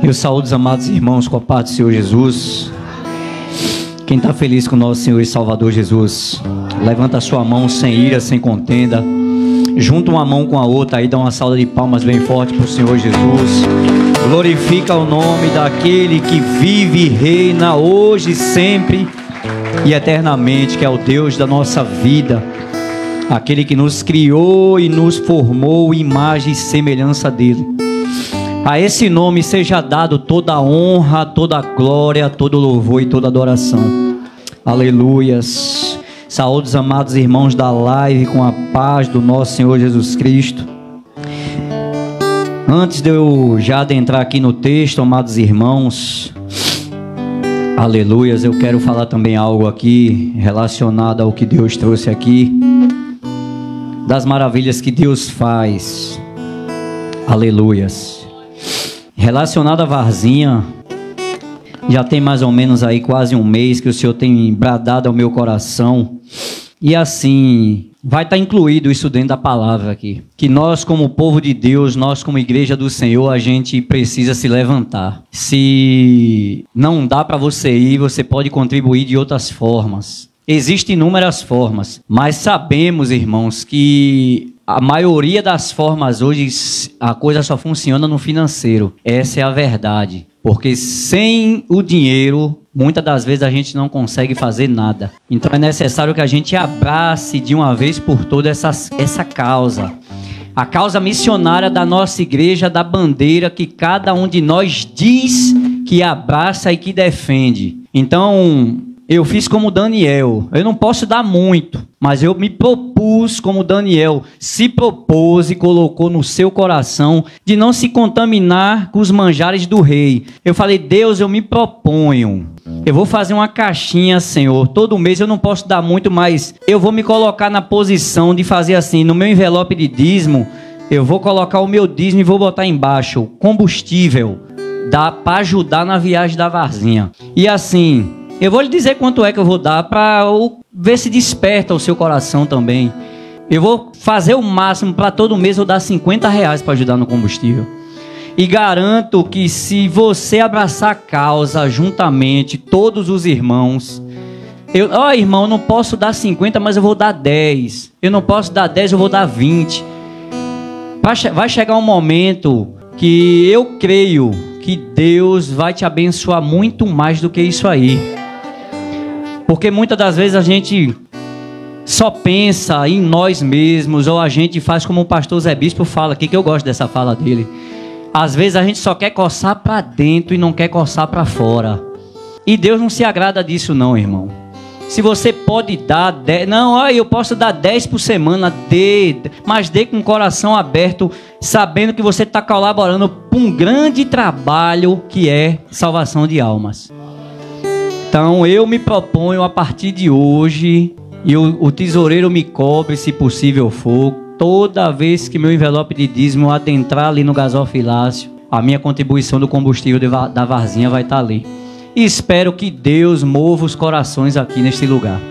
Eu saúdo os amados irmãos com a paz do Senhor Jesus. Quem está feliz com o nosso Senhor e Salvador Jesus, levanta a sua mão sem ira, sem contenda. Junta uma mão com a outra aí, dá uma salva de palmas bem forte para o Senhor Jesus. Glorifica o nome daquele que vive e reina hoje, sempre e eternamente, que é o Deus da nossa vida. Aquele que nos criou e nos formou imagem e semelhança dele. A esse nome seja dado toda a honra, toda a glória, todo o louvor e toda a adoração. Aleluias. Saúde os amados irmãos da live com a paz do nosso Senhor Jesus Cristo. Antes de eu já adentrar aqui no texto, amados irmãos, aleluias, eu quero falar também algo aqui relacionado ao que Deus trouxe aqui, das maravilhas que Deus faz. Aleluias. Relacionado à Varzinha, já tem mais ou menos aí quase um mês que o Senhor tem bradado ao meu coração. E assim, vai estar incluído isso dentro da palavra aqui. Que nós como povo de Deus, nós como igreja do Senhor, a gente precisa se levantar. Se não dá para você ir, você pode contribuir de outras formas. Existem inúmeras formas, mas sabemos, irmãos, que a maioria das formas hoje, a coisa só funciona no financeiro. Essa é a verdade. Porque sem o dinheiro, muitas das vezes a gente não consegue fazer nada. Então é necessário que a gente abrace de uma vez por todas essa causa. A causa missionária da nossa igreja, da bandeira que cada um de nós diz que abraça e que defende. Então, eu fiz como Daniel. Eu não posso dar muito, mas eu me propus como Daniel se propôs e colocou no seu coração de não se contaminar com os manjares do rei. Eu falei, Deus, eu me proponho. Eu vou fazer uma caixinha, Senhor. Todo mês eu não posso dar muito, mas eu vou me colocar na posição de fazer assim, no meu envelope de dízimo, eu vou colocar o meu dízimo e vou botar embaixo combustível, dá para ajudar na viagem da Varzinha. E assim, eu vou lhe dizer quanto é que eu vou dar para ver se desperta o seu coração também. Eu vou fazer o máximo para todo mês eu dar R$50 para ajudar no combustível. E garanto que se você abraçar a causa juntamente, todos os irmãos... irmão, eu não posso dar 50, mas eu vou dar 10. Eu não posso dar 10, eu vou dar 20. Vai chegar um momento que eu creio que Deus vai te abençoar muito mais do que isso aí. Porque muitas das vezes a gente só pensa em nós mesmos, ou a gente faz como o pastor Zé Bispo fala aqui, que eu gosto dessa fala dele. Às vezes a gente só quer coçar para dentro e não quer coçar para fora. E Deus não se agrada disso não, irmão. Se você pode dar 10... Não, eu posso dar 10 por semana, mas dê com o coração aberto, sabendo que você está colaborando para um grande trabalho que é salvação de almas. Então eu me proponho a partir de hoje, e o tesoureiro me cobre, se possível for, toda vez que meu envelope de dízimo adentrar ali no gasofilácio, a minha contribuição do combustível da Varzinha vai estar ali. E espero que Deus mova os corações aqui neste lugar.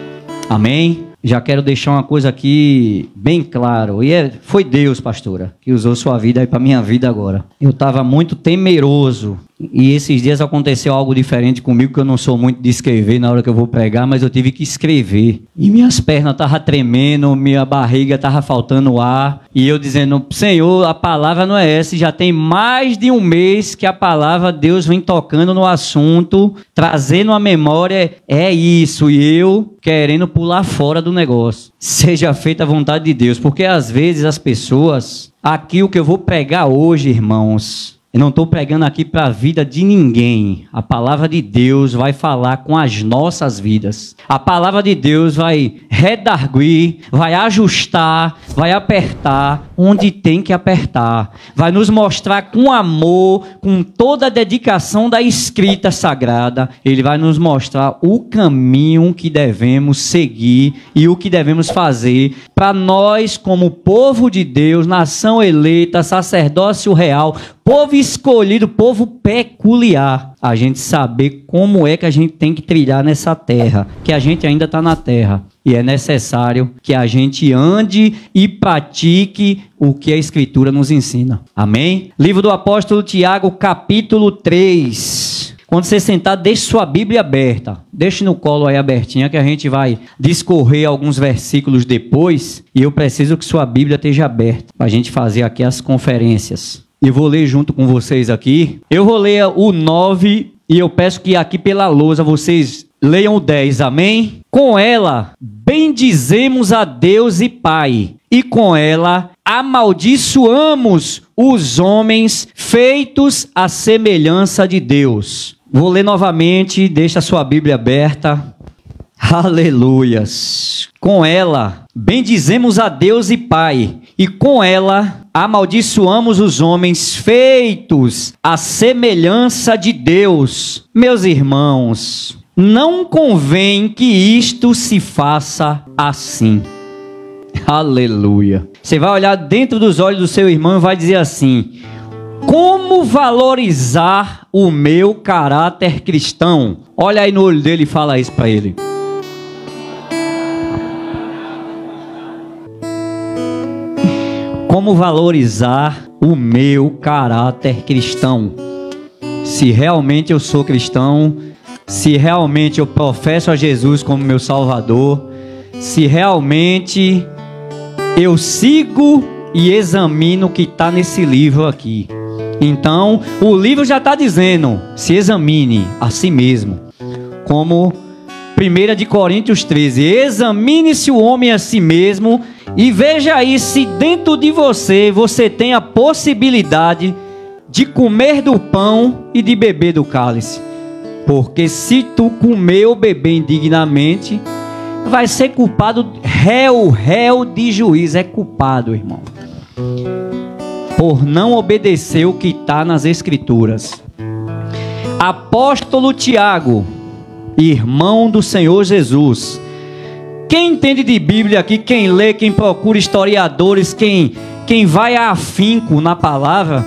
Amém? Já quero deixar uma coisa aqui bem claro. E foi Deus, pastora, que usou sua vida aí para minha vida agora. Eu estava muito temeroso. E esses dias aconteceu algo diferente comigo, que eu não sou muito de escrever na hora que eu vou pregar, mas eu tive que escrever. E minhas pernas estavam tremendo, minha barriga estava faltando ar. E eu dizendo, Senhor, a palavra não é essa. Já tem mais de um mês que a palavra, Deus vem tocando no assunto, trazendo a memória, é isso. E eu querendo pular fora do negócio. Seja feita a vontade de Deus. Porque às vezes as pessoas... Aqui o que eu vou pregar hoje, irmãos... Eu não estou pregando aqui para a vida de ninguém. A palavra de Deus vai falar com as nossas vidas. A palavra de Deus vai redarguir, vai ajustar, vai apertar onde tem que apertar. Vai nos mostrar com amor, com toda a dedicação da escrita sagrada. Ele vai nos mostrar o caminho que devemos seguir e o que devemos fazer para nós, como povo de Deus, nação eleita, sacerdócio real, povo escolhido, povo peculiar. a gente saber como é que a gente tem que trilhar nessa terra, que a gente ainda está na terra. E é necessário que a gente ande e pratique o que a Escritura nos ensina. Amém? Livro do apóstolo Tiago, capítulo 3. Quando você sentar, deixe sua Bíblia aberta. Deixe no colo aí abertinha que a gente vai discorrer alguns versículos depois. E eu preciso que sua Bíblia esteja aberta para a gente fazer aqui as conferências. Eu vou ler junto com vocês aqui. Eu vou ler o 9 e eu peço que aqui pela lousa vocês leiam o 10, amém? Com ela, bendizemos a Deus e Pai, e com ela amaldiçoamos os homens feitos à semelhança de Deus. Vou ler novamente, deixa a sua Bíblia aberta. Aleluias. Com ela, bendizemos a Deus e Pai, e com ela amaldiçoamos os homens feitos à semelhança de Deus. Meus irmãos, não convém que isto se faça assim. Aleluia. Você vai olhar dentro dos olhos do seu irmão e vai dizer assim: como valorizar o meu caráter cristão? Olha aí no olho dele e fala isso para ele. Como valorizar o meu caráter cristão? Se realmente eu sou cristão, se realmente eu professo a Jesus como meu Salvador, se realmente eu sigo e examino o que está nesse livro aqui. Então, o livro já está dizendo, se examine a si mesmo. Como 1 de Coríntios 13, examine-se o homem a si mesmo e veja aí se dentro de você tem a possibilidade de comer do pão e de beber do cálice. Porque se tu comer ou beber indignamente, vai ser culpado, réu de juízo, é culpado, irmão, por não obedecer o que está nas Escrituras. Apóstolo Tiago, irmão do Senhor Jesus. Quem entende de Bíblia aqui, quem lê, quem procura historiadores, quem vai a afinco na palavra,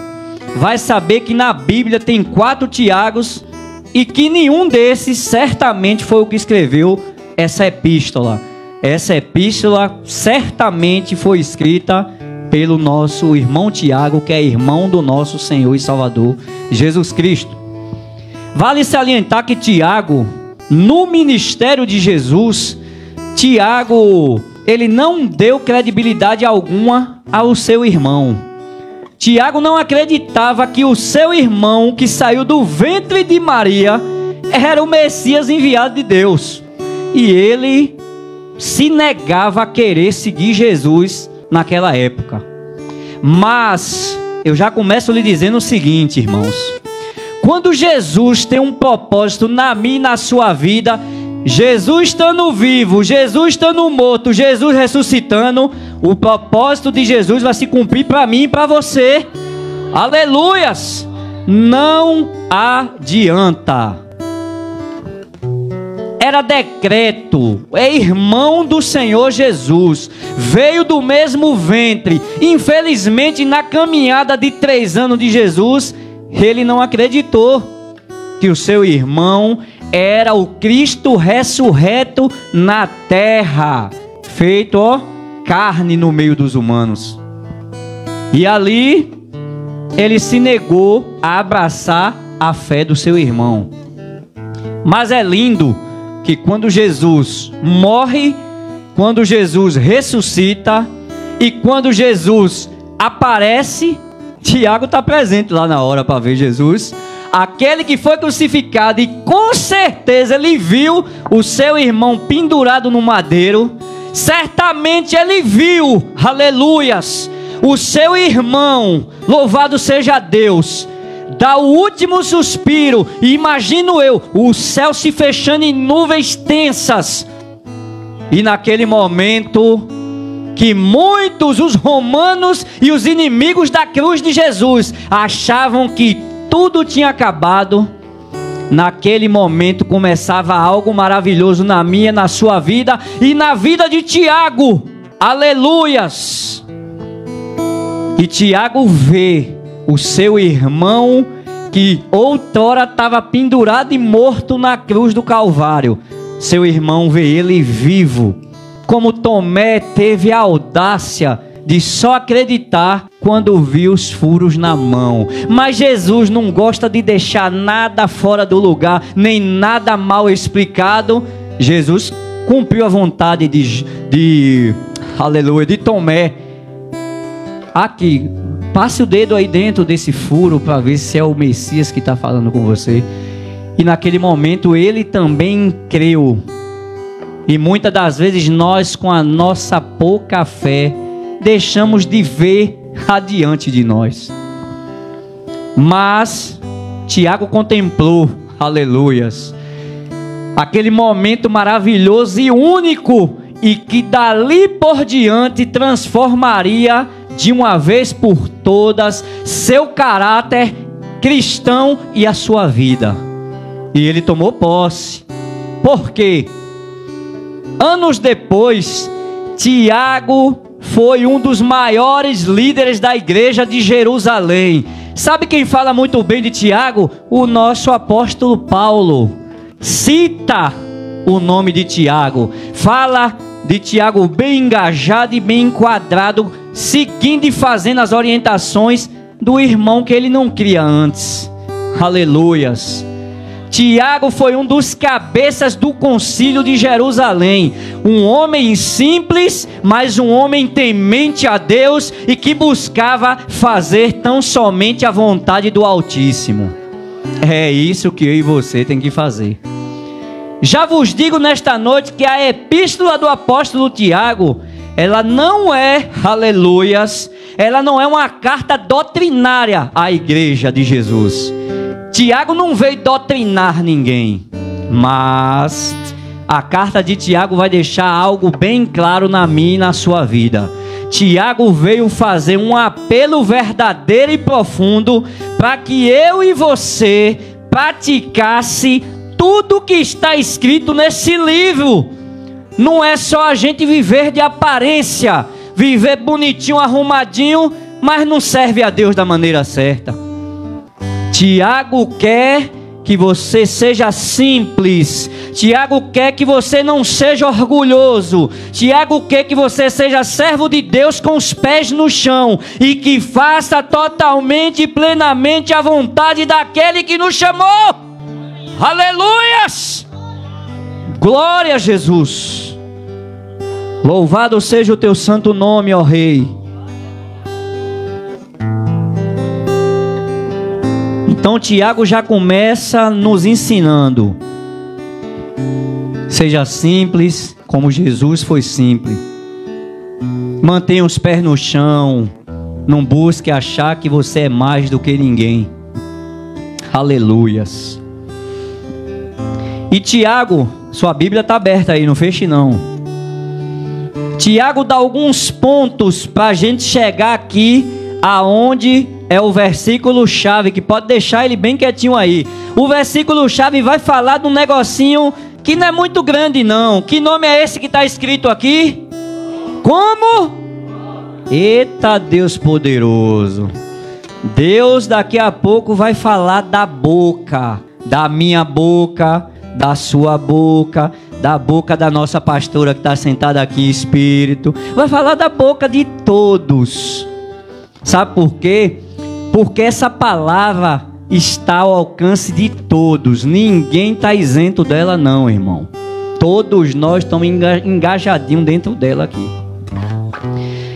vai saber que na Bíblia tem 4 Tiagos e que nenhum desses certamente foi o que escreveu essa epístola. Essa epístola certamente foi escrita pelo nosso irmão Tiago, que é irmão do nosso Senhor e Salvador Jesus Cristo. Vale salientar que Tiago, no ministério de Jesus, Tiago, ele não deu credibilidade alguma ao seu irmão. Tiago não acreditava que o seu irmão, que saiu do ventre de Maria, era o Messias enviado de Deus. E ele se negava a querer seguir Jesus naquela época. Mas eu já começo lhe dizendo o seguinte, irmãos: quando Jesus tem um propósito na minha e na sua vida, Jesus estando vivo, Jesus estando morto, Jesus ressuscitando, o propósito de Jesus vai se cumprir para mim e para você. Aleluias! Não adianta. Era decreto, é irmão do Senhor Jesus, veio do mesmo ventre. Infelizmente, na caminhada de 3 anos de Jesus, ele não acreditou que o seu irmão era o Cristo ressurreto na terra, feito carne no meio dos humanos. E ali ele se negou a abraçar a fé do seu irmão. Mas é lindo que quando Jesus morre, quando Jesus ressuscita e quando Jesus aparece, Tiago está presente lá na hora para ver Jesus. Aquele que foi crucificado, e com certeza ele viu o seu irmão pendurado no madeiro. Certamente ele viu, aleluias, o seu irmão, louvado seja Deus, dá o último suspiro. E imagino eu, o céu se fechando em nuvens tensas. E naquele momento que muitos, os romanos e os inimigos da cruz de Jesus, achavam que tudo tinha acabado, naquele momento começava algo maravilhoso na minha, na sua vida e na vida de Tiago. Aleluias! E Tiago vê o seu irmão que outrora estava pendurado e morto na cruz do Calvário, seu irmão vê ele vivo. Como Tomé teve a audácia de só acreditar quando viu os furos na mão. Mas Jesus não gosta de deixar nada fora do lugar, nem nada mal explicado. Jesus cumpriu a vontade de Tomé. Aqui, passe o dedo aí dentro desse furo para ver se é o Messias que está falando com você. E naquele momento ele também creu. E muitas das vezes nós, com a nossa pouca fé, deixamos de ver adiante de nós. Mas Tiago contemplou, aleluias, aquele momento maravilhoso e único, e que dali por diante transformaria de uma vez por todas seu caráter cristão e a sua vida. E ele tomou posse. Por quê? Anos depois, Tiago foi um dos maiores líderes da igreja de Jerusalém. Sabe quem fala muito bem de Tiago? O nosso apóstolo Paulo. Cita o nome de Tiago. Fala de Tiago bem engajado e bem enquadrado, seguindo e fazendo as orientações do irmão que ele não cria antes. Aleluias. Tiago foi um dos cabeças do concílio de Jerusalém, um homem simples, mas um homem temente a Deus e que buscava fazer tão somente a vontade do Altíssimo. É isso que eu e você tem que fazer. Já vos digo nesta noite que a epístola do apóstolo Tiago, ela não é, aleluias, ela não é uma carta doutrinária à igreja de Jesus. Tiago não veio doutrinar ninguém, mas a carta de Tiago vai deixar algo bem claro na minha e na sua vida. Tiago veio fazer um apelo verdadeiro e profundo para que eu e você praticasse tudo que está escrito nesse livro. Não é só a gente viver de aparência, viver bonitinho, arrumadinho, mas não serve a Deus da maneira certa. Tiago quer que você seja simples. Tiago quer que você não seja orgulhoso. Tiago quer que você seja servo de Deus com os pés no chão e que faça totalmente e plenamente a vontade daquele que nos chamou. Aleluias! Glória a Jesus. Louvado seja o teu santo nome, ó Rei. Então Tiago já começa nos ensinando: seja simples como Jesus foi simples. Mantenha os pés no chão. Não busque achar que você é mais do que ninguém. Aleluias. E Tiago, sua Bíblia está aberta aí, não feche não. Tiago dá alguns pontos para a gente chegar aqui aonde é o versículo chave, que pode deixar ele bem quietinho aí. O versículo chave vai falar de um negocinho que não é muito grande não. Que nome é esse que está escrito aqui? Como? Eita Deus poderoso. Deus daqui a pouco vai falar da boca, da minha boca, da sua boca, da boca da nossa pastora que está sentada aqui em espírito. Vai falar da boca de todos. Sabe por quê? Porque essa palavra está ao alcance de todos. Ninguém está isento dela não, irmão. Todos nós estamos engajadinhos dentro dela aqui.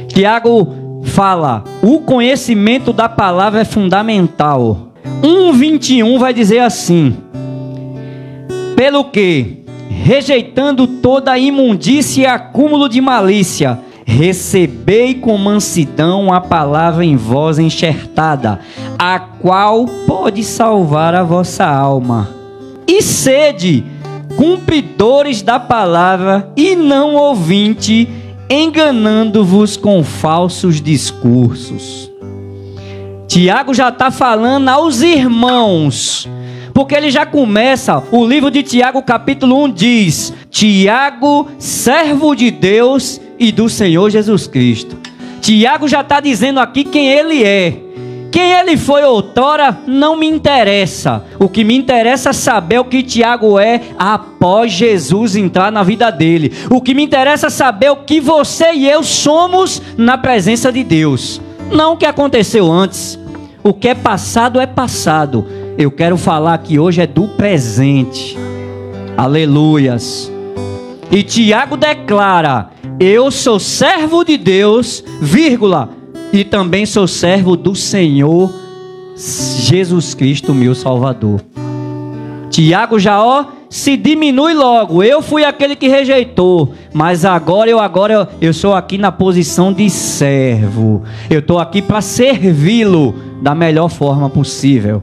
Tiago fala: o conhecimento da palavra é fundamental. 1:21 vai dizer assim: pelo que, rejeitando toda a imundícia e acúmulo de malícia, recebei com mansidão a palavra em vós enxertada, a qual pode salvar a vossa alma. E sede cumpridores da palavra e não ouvinte, enganando-vos com falsos discursos. Tiago já está falando aos irmãos, porque ele já começa, o livro de Tiago capítulo 1 diz: Tiago, servo de Deus e do Senhor Jesus Cristo. Tiago já está dizendo aqui quem ele é, Quem ele foi outrora não me interessa. O que me interessa é saber o que Tiago é após Jesus entrar na vida dele. O que me interessa é saber o que você e eu somos na presença de Deus. Não o que aconteceu antes. O que é passado é passado. Eu quero falar aqui hoje é do presente. Aleluias. E Tiago declara: eu sou servo de Deus, vírgula, e também sou servo do Senhor Jesus Cristo, meu Salvador. Tiago já se diminui logo. Eu fui aquele que rejeitou, mas agora eu sou aqui na posição de servo. Eu estou aqui para servi-lo da melhor forma possível.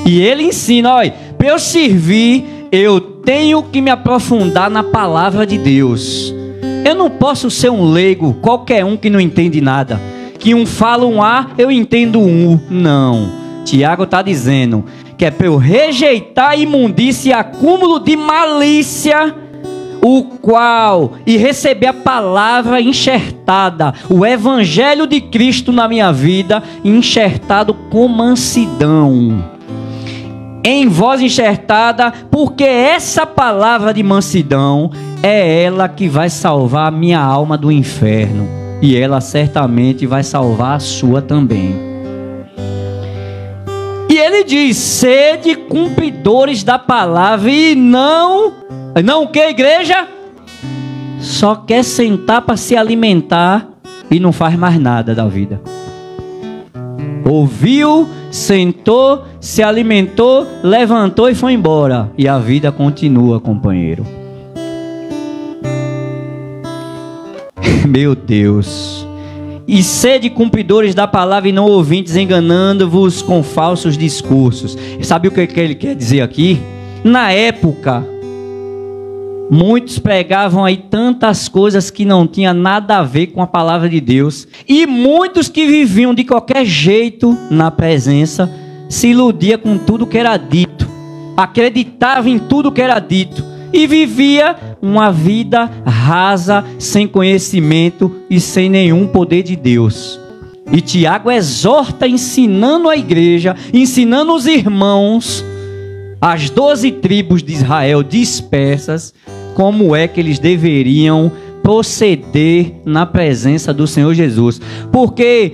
E ele ensina, olha, para eu servir, eu tenho que me aprofundar na palavra de Deus. Eu não posso ser um leigo, qualquer um que não entende nada. Que um fala um A, eu entendo um U. Não. Tiago está dizendo que é para eu rejeitar a imundícia e acúmulo de malícia, e receber a palavra enxertada, o evangelho de Cristo na minha vida, enxertado com mansidão. Em voz enxertada, porque essa palavra de mansidão é ela que vai salvar a minha alma do inferno, e ela certamente vai salvar a sua também. E ele diz: sede cumpridores da palavra, e não o que, igreja? Só quer sentar para se alimentar e não faz mais nada da vida. Ouviu, sentou, se alimentou, levantou e foi embora. E a vida continua, companheiro. Meu Deus. E sede cumpridores da palavra e não ouvintes, enganando-vos com falsos discursos. Sabe o que ele quer dizer aqui? Na época, muitos pregavam aí tantas coisas que não tinha nada a ver com a palavra de Deus. E muitos que viviam de qualquer jeito na presença, se iludia com tudo que era dito, acreditava em tudo que era dito e vivia uma vida rasa, sem conhecimento e sem nenhum poder de Deus. E Tiago exorta, ensinando a igreja, ensinando os irmãos, as 12 tribos de Israel dispersas, como é que eles deveriam proceder na presença do Senhor Jesus. Porque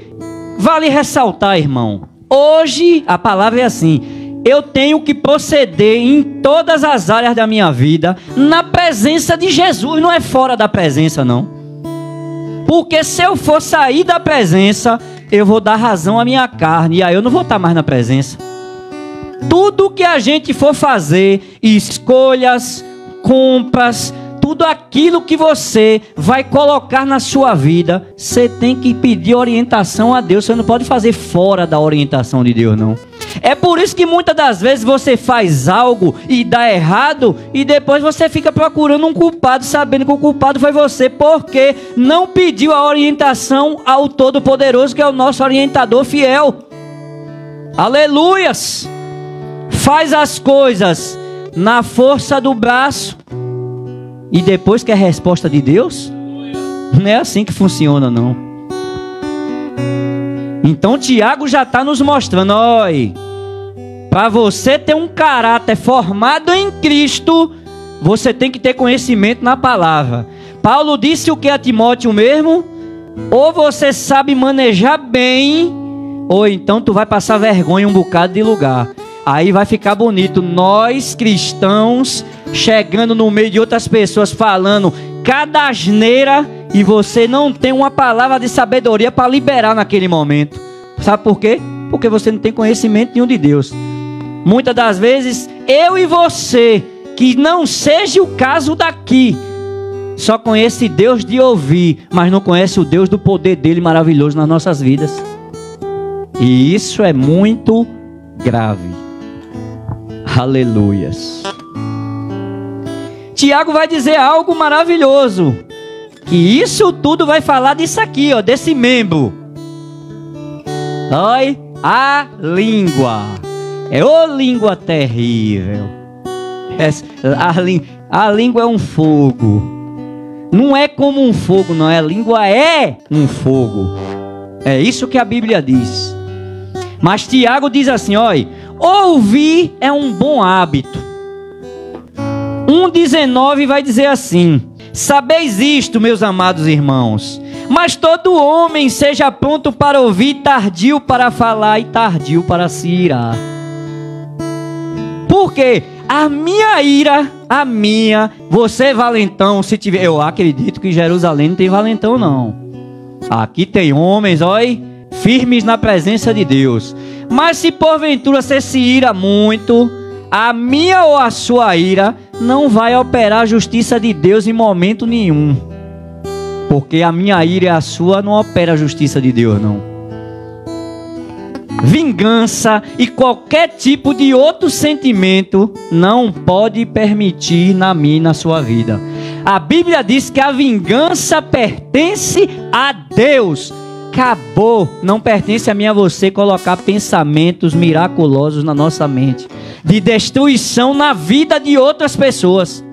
vale ressaltar, irmão, hoje a palavra é assim: eu tenho que proceder em todas as áreas da minha vida na presença de Jesus, não é fora da presença não. Porque se eu for sair da presença, eu vou dar razão à minha carne, e aí eu não vou estar mais na presença. Tudo que a gente for fazer, escolhas, compras, tudo aquilo que você vai colocar na sua vida, você tem que pedir orientação a Deus. Você não pode fazer fora da orientação de Deus, não. É por isso que muitas das vezes você faz algo e dá errado, e depois você fica procurando um culpado, sabendo que o culpado foi você, porque não pediu a orientação ao Todo-Poderoso, que é o nosso orientador fiel. Aleluias! Faz as coisas na força do braço e depois quer resposta de Deus? Não é assim que funciona, não. Então Tiago já está nos mostrando, olha, para você ter um caráter formado em Cristo, você tem que ter conhecimento na palavra. Paulo disse o que a Timóteo mesmo: ou você sabe manejar bem, ou então tu vai passar vergonha um bocado de lugar. Aí vai ficar bonito, nós cristãos chegando no meio de outras pessoas falando cada asneira, e você não tem uma palavra de sabedoria para liberar naquele momento. Sabe por quê? Porque você não tem conhecimento nenhum de Deus. Muitas das vezes, eu e você, que não seja o caso daqui, só conhece Deus de ouvir, mas não conhece o Deus do poder dele maravilhoso nas nossas vidas. E isso é muito grave. Aleluias. Tiago vai dizer algo maravilhoso, que isso tudo vai falar disso aqui, ó, desse membro. Olha, a língua. É ô língua terrível. A língua é um fogo. Não é como um fogo, não é. A língua é um fogo. É isso que a Bíblia diz. Mas Tiago diz assim, olha, ouvir é um bom hábito. 1,19 vai dizer assim: sabeis isto, meus amados irmãos, mas todo homem seja pronto para ouvir, tardio para falar e tardio para se irar. Por quê? A minha ira, você valentão, se tiver... Eu acredito que em Jerusalém não tem valentão não. Aqui tem homens, olha, firmes na presença de Deus. Mas se porventura você se ira muito, a minha ou a sua ira não vai operar a justiça de Deus em momento nenhum. Porque a minha ira e a sua não opera a justiça de Deus, não. Vingança e qualquer tipo de outro sentimento não pode permitir na minha e na sua vida. A Bíblia diz que a vingança pertence a Deus. Acabou. Não pertence a mim e a você colocar pensamentos miraculosos na nossa mente, de destruição na vida de outras pessoas.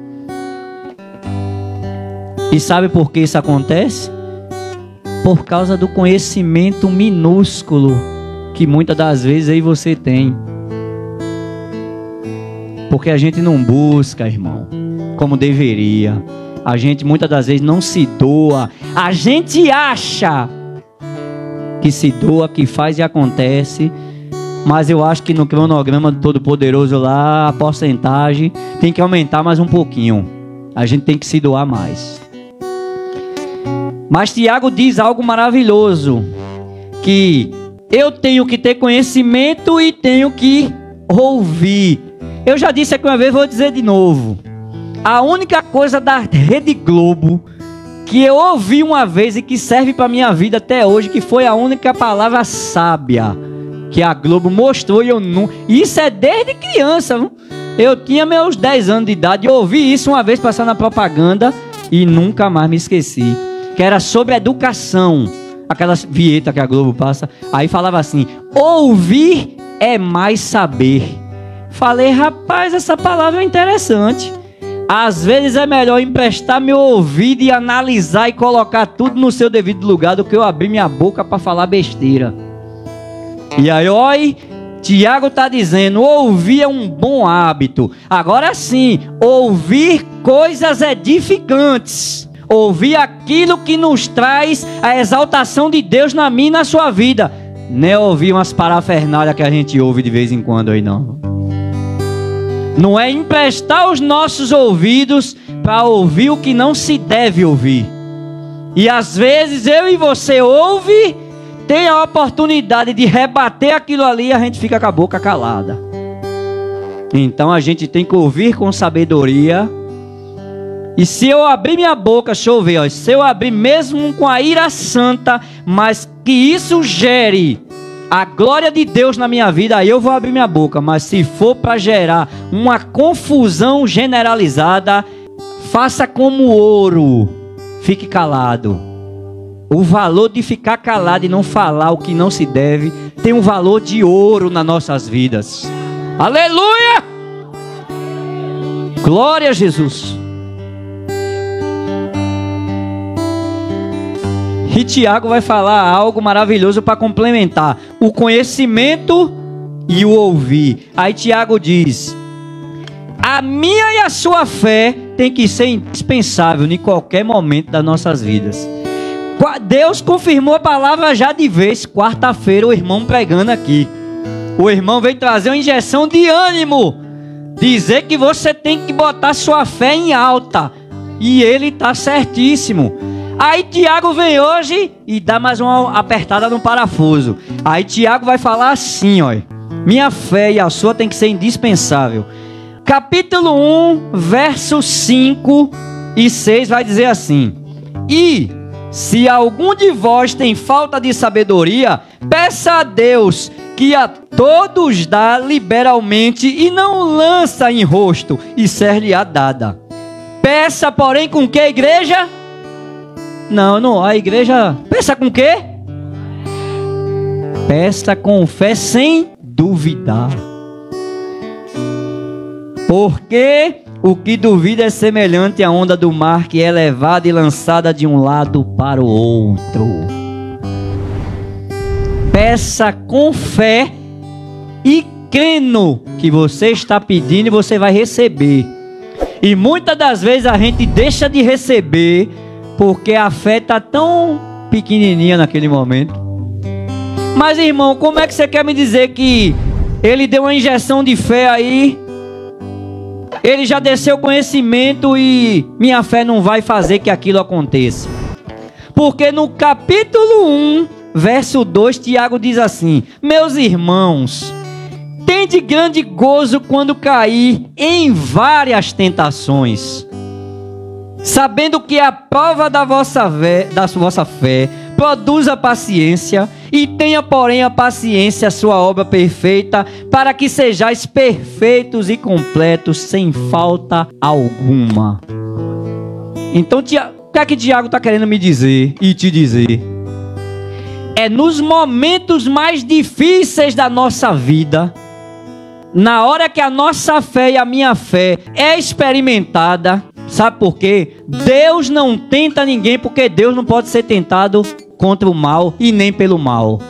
E sabe por que isso acontece? Por causa do conhecimento minúsculo que muitas das vezes aí você tem. Porque a gente não busca, irmão, como deveria. A gente muitas das vezes não se doa. A gente acha que se doa, que faz e acontece. Mas eu acho que no cronograma do Todo-Poderoso lá, a porcentagem tem que aumentar mais um pouquinho. A gente tem que se doar mais. Mas Tiago diz algo maravilhoso, que eu tenho que ter conhecimento e tenho que ouvir. Eu já disse aqui uma vez, vou dizer de novo. A única coisa da Rede Globo que eu ouvi uma vez e que serve para minha vida até hoje, que foi a única palavra sábia que a Globo mostrou e eu não... Isso é desde criança, viu? Eu tinha meus 10 anos de idade e ouvi isso uma vez passar na propaganda e nunca mais me esqueci. Que era sobre educação. Aquela vinheta que a Globo passa. Aí falava assim: ouvir é mais saber. Falei, rapaz, essa palavra é interessante. Às vezes é melhor emprestar meu ouvido e analisar e colocar tudo no seu devido lugar do que eu abrir minha boca para falar besteira. E aí, olha, Tiago está dizendo, ouvir é um bom hábito. Agora sim, ouvir coisas edificantes. Ouvir aquilo que nos traz a exaltação de Deus na minha e na sua vida. Não é ouvir umas parafernálias que a gente ouve de vez em quando aí, não. Não é emprestar os nossos ouvidos para ouvir o que não se deve ouvir. E às vezes eu e você ouve, tem a oportunidade de rebater aquilo ali e a gente fica com a boca calada. Então a gente tem que ouvir com sabedoria. E se eu abrir minha boca, deixa eu ver, ó, se eu abrir mesmo com a ira santa, mas que isso gere a glória de Deus na minha vida, aí eu vou abrir minha boca. Mas se for para gerar uma confusão generalizada, faça como ouro, fique calado. O valor de ficar calado e não falar o que não se deve tem um valor de ouro nas nossas vidas. Aleluia! Glória a Jesus. E Tiago vai falar algo maravilhoso para complementar o conhecimento e o ouvir. Aí Tiago diz: a minha e a sua fé tem que ser indispensável em qualquer momento das nossas vidas. Deus confirmou a palavra já de vez. Quarta-feira o irmão pregando aqui, o irmão veio trazer uma injeção de ânimo, dizer que você tem que botar sua fé em alta. E ele está certíssimo. Aí Tiago vem hoje e dá mais uma apertada no parafuso. Aí Tiago vai falar assim, ó: minha fé e a sua tem que ser indispensável. Capítulo 1, versos 5 e 6 vai dizer assim: e se algum de vós tem falta de sabedoria, peça a Deus, que a todos dá liberalmente e não lança em rosto, e ser-lhe-á dada. Peça, porém, com que, igreja? Não, a igreja... Peça com quê? Peça com fé sem duvidar. Porque o que duvida é semelhante à onda do mar, que é levada e lançada de um lado para o outro. Peça com fé e crendo que você está pedindo e você vai receber. E muitas das vezes a gente deixa de receber porque a fé está tão pequenininha naquele momento. Mas, irmão, como é que você quer me dizer que ele deu uma injeção de fé aí, ele já desceu conhecimento e minha fé não vai fazer que aquilo aconteça? Porque no capítulo 1, verso 2, Tiago diz assim: meus irmãos, tende grande gozo quando cair em várias tentações, sabendo que a prova da vossa fé produz a paciência, e tenha, porém, a paciência a sua obra perfeita, para que sejais perfeitos e completos, sem falta alguma. Então, o que é que Tiago está querendo me dizer e te dizer? É nos momentos mais difíceis da nossa vida, na hora que a nossa fé e a minha fé é experimentada. Sabe por quê? Deus não tenta ninguém, porque Deus não pode ser tentado contra o mal e nem pelo mal.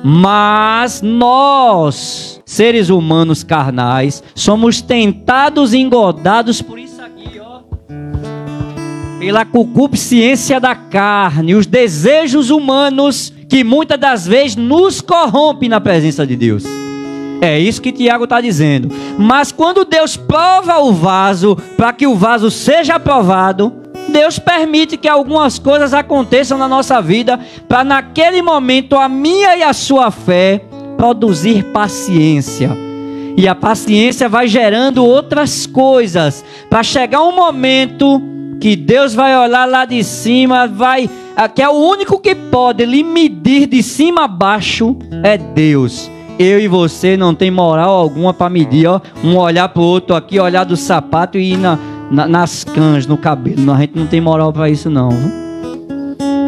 Mas nós, seres humanos carnais, somos tentados e engodados por isso aqui, ó, pela concupiscência da carne, os desejos humanos que muitas das vezes nos corrompem na presença de Deus. É isso que Tiago está dizendo. Mas quando Deus prova o vaso, para que o vaso seja aprovado, Deus permite que algumas coisas aconteçam na nossa vida, para naquele momento a minha e a sua fé produzir paciência. E a paciência vai gerando outras coisas, para chegar um momento que Deus vai olhar lá de cima, que é o único que pode lhe medir de cima a baixo, é Deus. Eu e você não tem moral alguma para medir, ó, um olhar pro outro aqui, olhar do sapato e ir nas canjas, no cabelo. A gente não tem moral para isso não.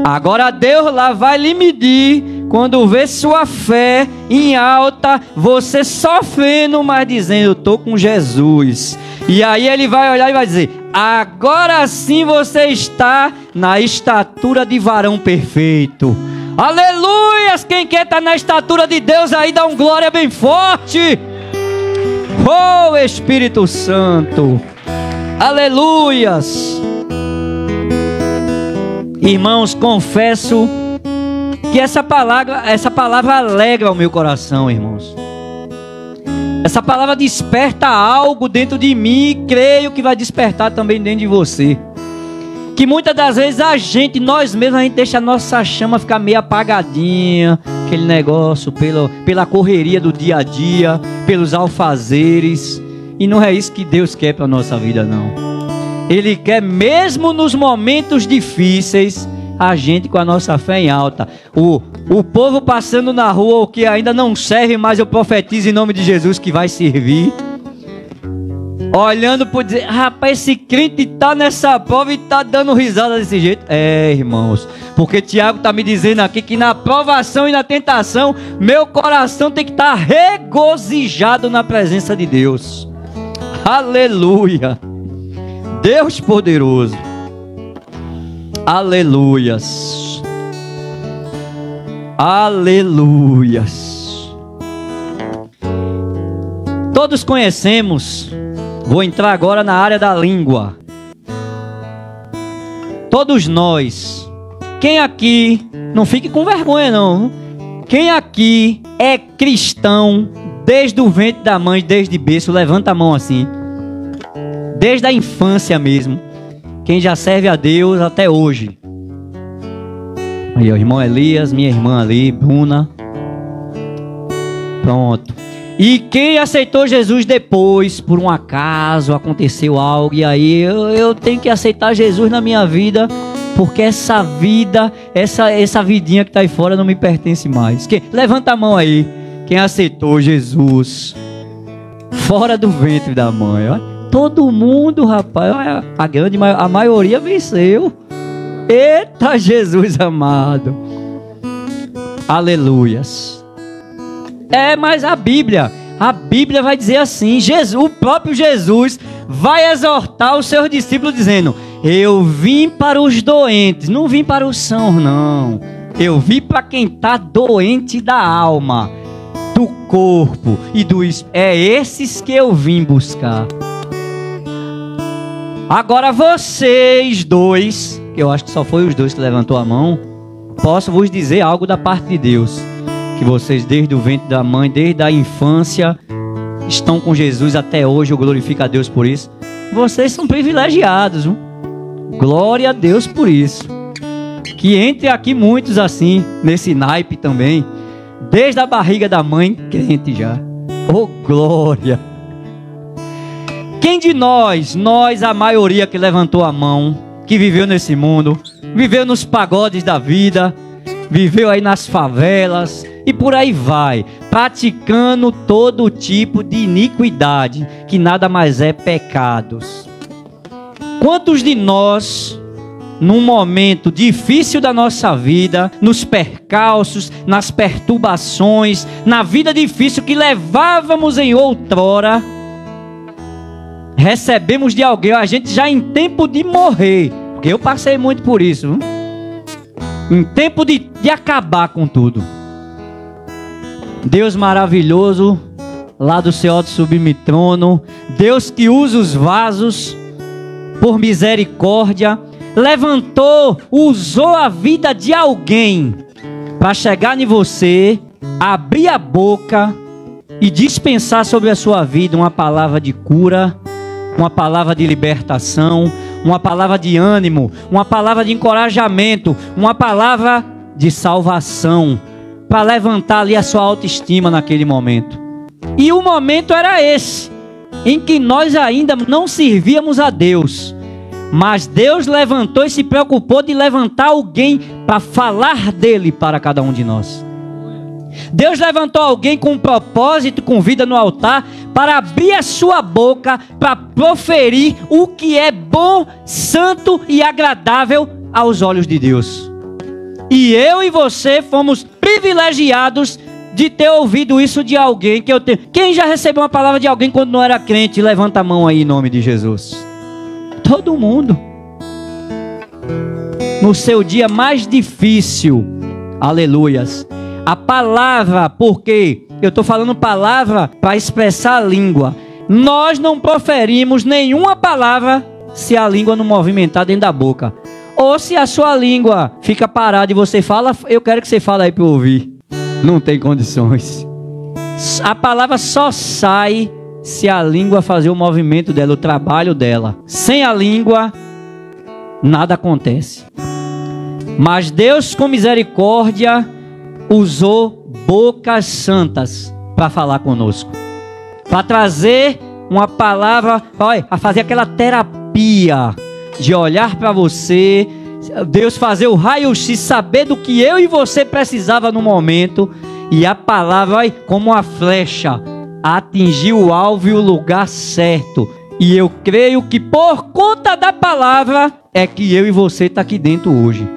Agora Deus lá vai lhe medir quando vê sua fé em alta, você sofrendo, mas dizendo: eu tô com Jesus. E aí ele vai olhar e vai dizer: agora sim você está na estatura de varão perfeito. Aleluias! Quem quer estar na estatura de Deus aí, dá um glória bem forte. Oh, Espírito Santo! Aleluias! Irmãos, confesso que essa palavra alegra o meu coração, irmãos. Essa palavra desperta algo dentro de mim, e creio que vai despertar também dentro de você. Que muitas das vezes nós mesmos, a gente deixa a nossa chama ficar meio apagadinha, aquele negócio pela correria do dia a dia, pelos alfazeres. E não é isso que Deus quer para a nossa vida, não. Ele quer, mesmo nos momentos difíceis, a gente com a nossa fé em alta. O povo passando na rua, o que ainda não serve, mas eu profetizo em nome de Jesus que vai servir. Olhando por dizer: rapaz, esse crente está nessa prova e está dando risada desse jeito. É, irmãos, porque Tiago está me dizendo aqui que na provação e na tentação, meu coração tem que estar regozijado na presença de Deus. Aleluia! Deus poderoso. Aleluias. Aleluias. Todos conhecemos. Vou entrar agora na área da língua. Todos nós. Quem aqui, não fique com vergonha não. Quem aqui é cristão desde o ventre da mãe, desde berço? Levanta a mão assim. Desde a infância mesmo. Quem já serve a Deus até hoje. Aí o irmão Elias, minha irmã ali, Bruna. Pronto. E quem aceitou Jesus depois, por um acaso, aconteceu algo, e aí eu tenho que aceitar Jesus na minha vida, porque essa vida, essa vidinha que está aí fora não me pertence mais. Levanta a mão aí, quem aceitou Jesus fora do ventre da mãe. Olha, todo mundo, rapaz, olha, a maioria venceu. Eita, Jesus amado. Aleluias. Mas a Bíblia vai dizer assim, o próprio Jesus vai exortar os seus discípulos dizendo: eu vim para os doentes, não vim para os sãos não. Eu vim para quem está doente da alma, do corpo e do espírito. É esses que eu vim buscar. Agora vocês dois, que eu acho que só foi os dois que levantou a mão, posso vos dizer algo da parte de Deus. Que vocês desde o ventre da mãe, desde a infância, estão com Jesus até hoje. Eu glorifico a Deus por isso. Vocês são privilegiados, viu? Glória a Deus por isso. Que entre aqui muitos assim, nesse naipe também, desde a barriga da mãe, crente já. Oh, glória! Quem de nós, a maioria que levantou a mão, que viveu nesse mundo, viveu nos pagodes da vida, viveu aí nas favelas e por aí vai, praticando todo tipo de iniquidade, que nada mais é pecados. Quantos de nós, num momento difícil da nossa vida, nos percalços, nas perturbações, na vida difícil que levávamos em outrora, recebemos de alguém, a gente já em tempo de morrer, porque eu passei muito por isso, viu? Em tempo de acabar com tudo. Deus maravilhoso, lá do seu alto sublime trono, Deus que usa os vasos por misericórdia, levantou, usou a vida de alguém para chegar em você, abrir a boca e dispensar sobre a sua vida uma palavra de cura, uma palavra de libertação, uma palavra de ânimo, uma palavra de encorajamento, uma palavra de salvação, para levantar ali a sua autoestima naquele momento. E o momento era esse, em que nós ainda não servíamos a Deus, mas Deus levantou e se preocupou de levantar alguém para falar dele para cada um de nós. Deus levantou alguém com um propósito, com vida no altar, para abrir a sua boca, para proferir o que é bom, santo e agradável aos olhos de Deus. E eu e você fomos privilegiados de ter ouvido isso de alguém que eu tenho. Quem já recebeu uma palavra de alguém quando não era crente? Levanta a mão aí em nome de Jesus. Todo mundo. No seu dia mais difícil, aleluias, a palavra, porque eu estou falando palavra para expressar a língua. Nós não proferimos nenhuma palavra se a língua não movimentar dentro da boca. Ou se a sua língua fica parada e você fala, eu quero que você fale aí para eu ouvir. Não tem condições. A palavra só sai se a língua fazer o movimento dela, o trabalho dela. Sem a língua, nada acontece. Mas Deus, com misericórdia, usou bocas santas para falar conosco, para trazer uma palavra, a fazer aquela terapia de olhar para você, Deus fazer o raio-x, saber do que eu e você precisava no momento, e a palavra, como uma flecha, atingiu o alvo e o lugar certo. E eu creio que por conta da palavra é que eu e você está aqui dentro hoje.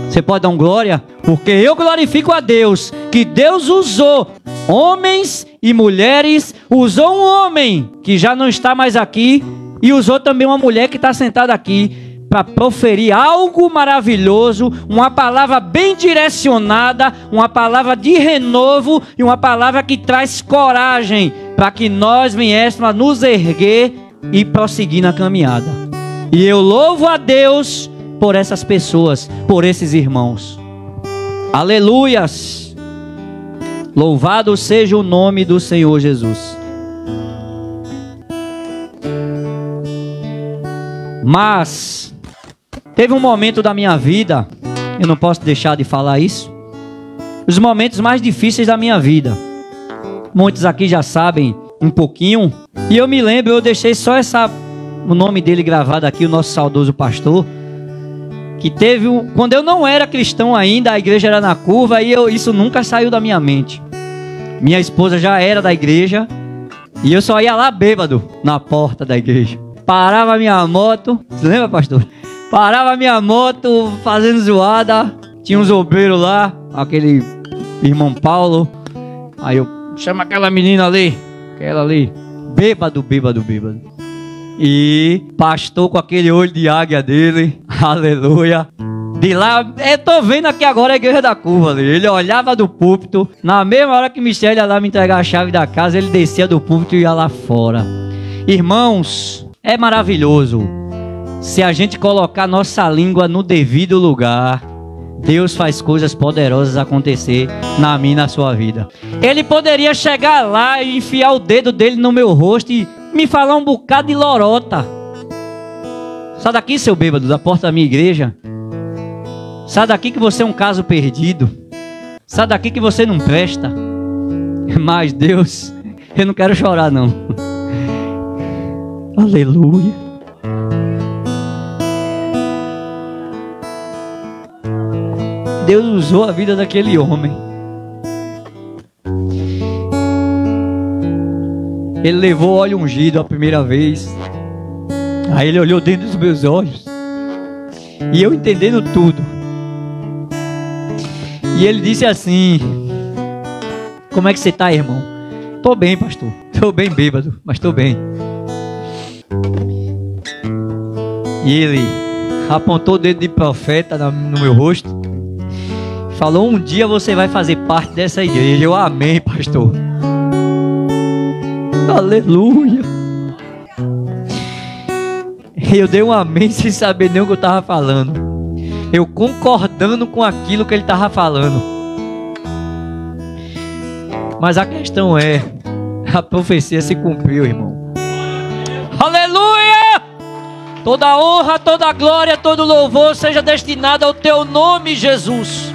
Você pode dar um glória? Porque eu glorifico a Deus, que Deus usou homens e mulheres, usou um homem que já não está mais aqui, e usou também uma mulher que está sentada aqui, para proferir algo maravilhoso, uma palavra bem direcionada, uma palavra de renovo, e uma palavra que traz coragem, para que nós viéssemos a nos erguer e prosseguir na caminhada. E eu louvo a Deus por essas pessoas, por esses irmãos. Aleluias! Louvado seja o nome do Senhor Jesus. Mas teve um momento da minha vida, eu não posso deixar de falar isso, os momentos mais difíceis da minha vida. Muitos aqui já sabem um pouquinho, e eu me lembro, eu deixei só o nome dele gravado aqui, o nosso saudoso pastor, que teve, quando eu não era cristão ainda, a igreja era na curva, e isso nunca saiu da minha mente. Minha esposa já era da igreja, e eu só ia lá bêbado, na porta da igreja. Parava a minha moto, você lembra, pastor? Parava a minha moto, fazendo zoada, tinha uns obreiros lá, aquele irmão Paulo, aí eu, chama aquela menina ali, aquela ali, bêbado. E pastor com aquele olho de águia dele, aleluia, De lá, eu tô vendo aqui agora a igreja da curva ali. Ele olhava do púlpito, na mesma hora que Michel ia lá me entregar a chave da casa, ele descia do púlpito e ia lá fora. Irmãos, é maravilhoso. Se a gente colocar nossa língua no devido lugar, Deus faz coisas poderosas acontecer na minha e na sua vida. Ele poderia chegar lá e enfiar o dedo dele no meu rosto e me falar um bocado de lorota. Sai daqui, seu bêbado, da porta da minha igreja. Sai daqui que você é um caso perdido. Sai daqui que você não presta. Mas Deus, eu não quero chorar não. Aleluia. Deus usou a vida daquele homem. Ele levou óleo ungido a primeira vez. Aí ele olhou dentro dos meus olhos. E eu entendendo tudo. E ele disse assim: como é que você está, irmão? Tô bem, pastor. Tô bem bêbado, mas tô bem. E ele apontou o dedo de profeta no meu rosto. Falou: um dia você vai fazer parte dessa igreja. Eu amei, pastor. Aleluia. Eu dei um amém sem saber nem o que eu estava falando. Eu concordando com aquilo que ele estava falando. Mas a questão é, a profecia se cumpriu, irmão. Aleluia! Toda honra, toda glória, todo louvor seja destinado ao teu nome, Jesus.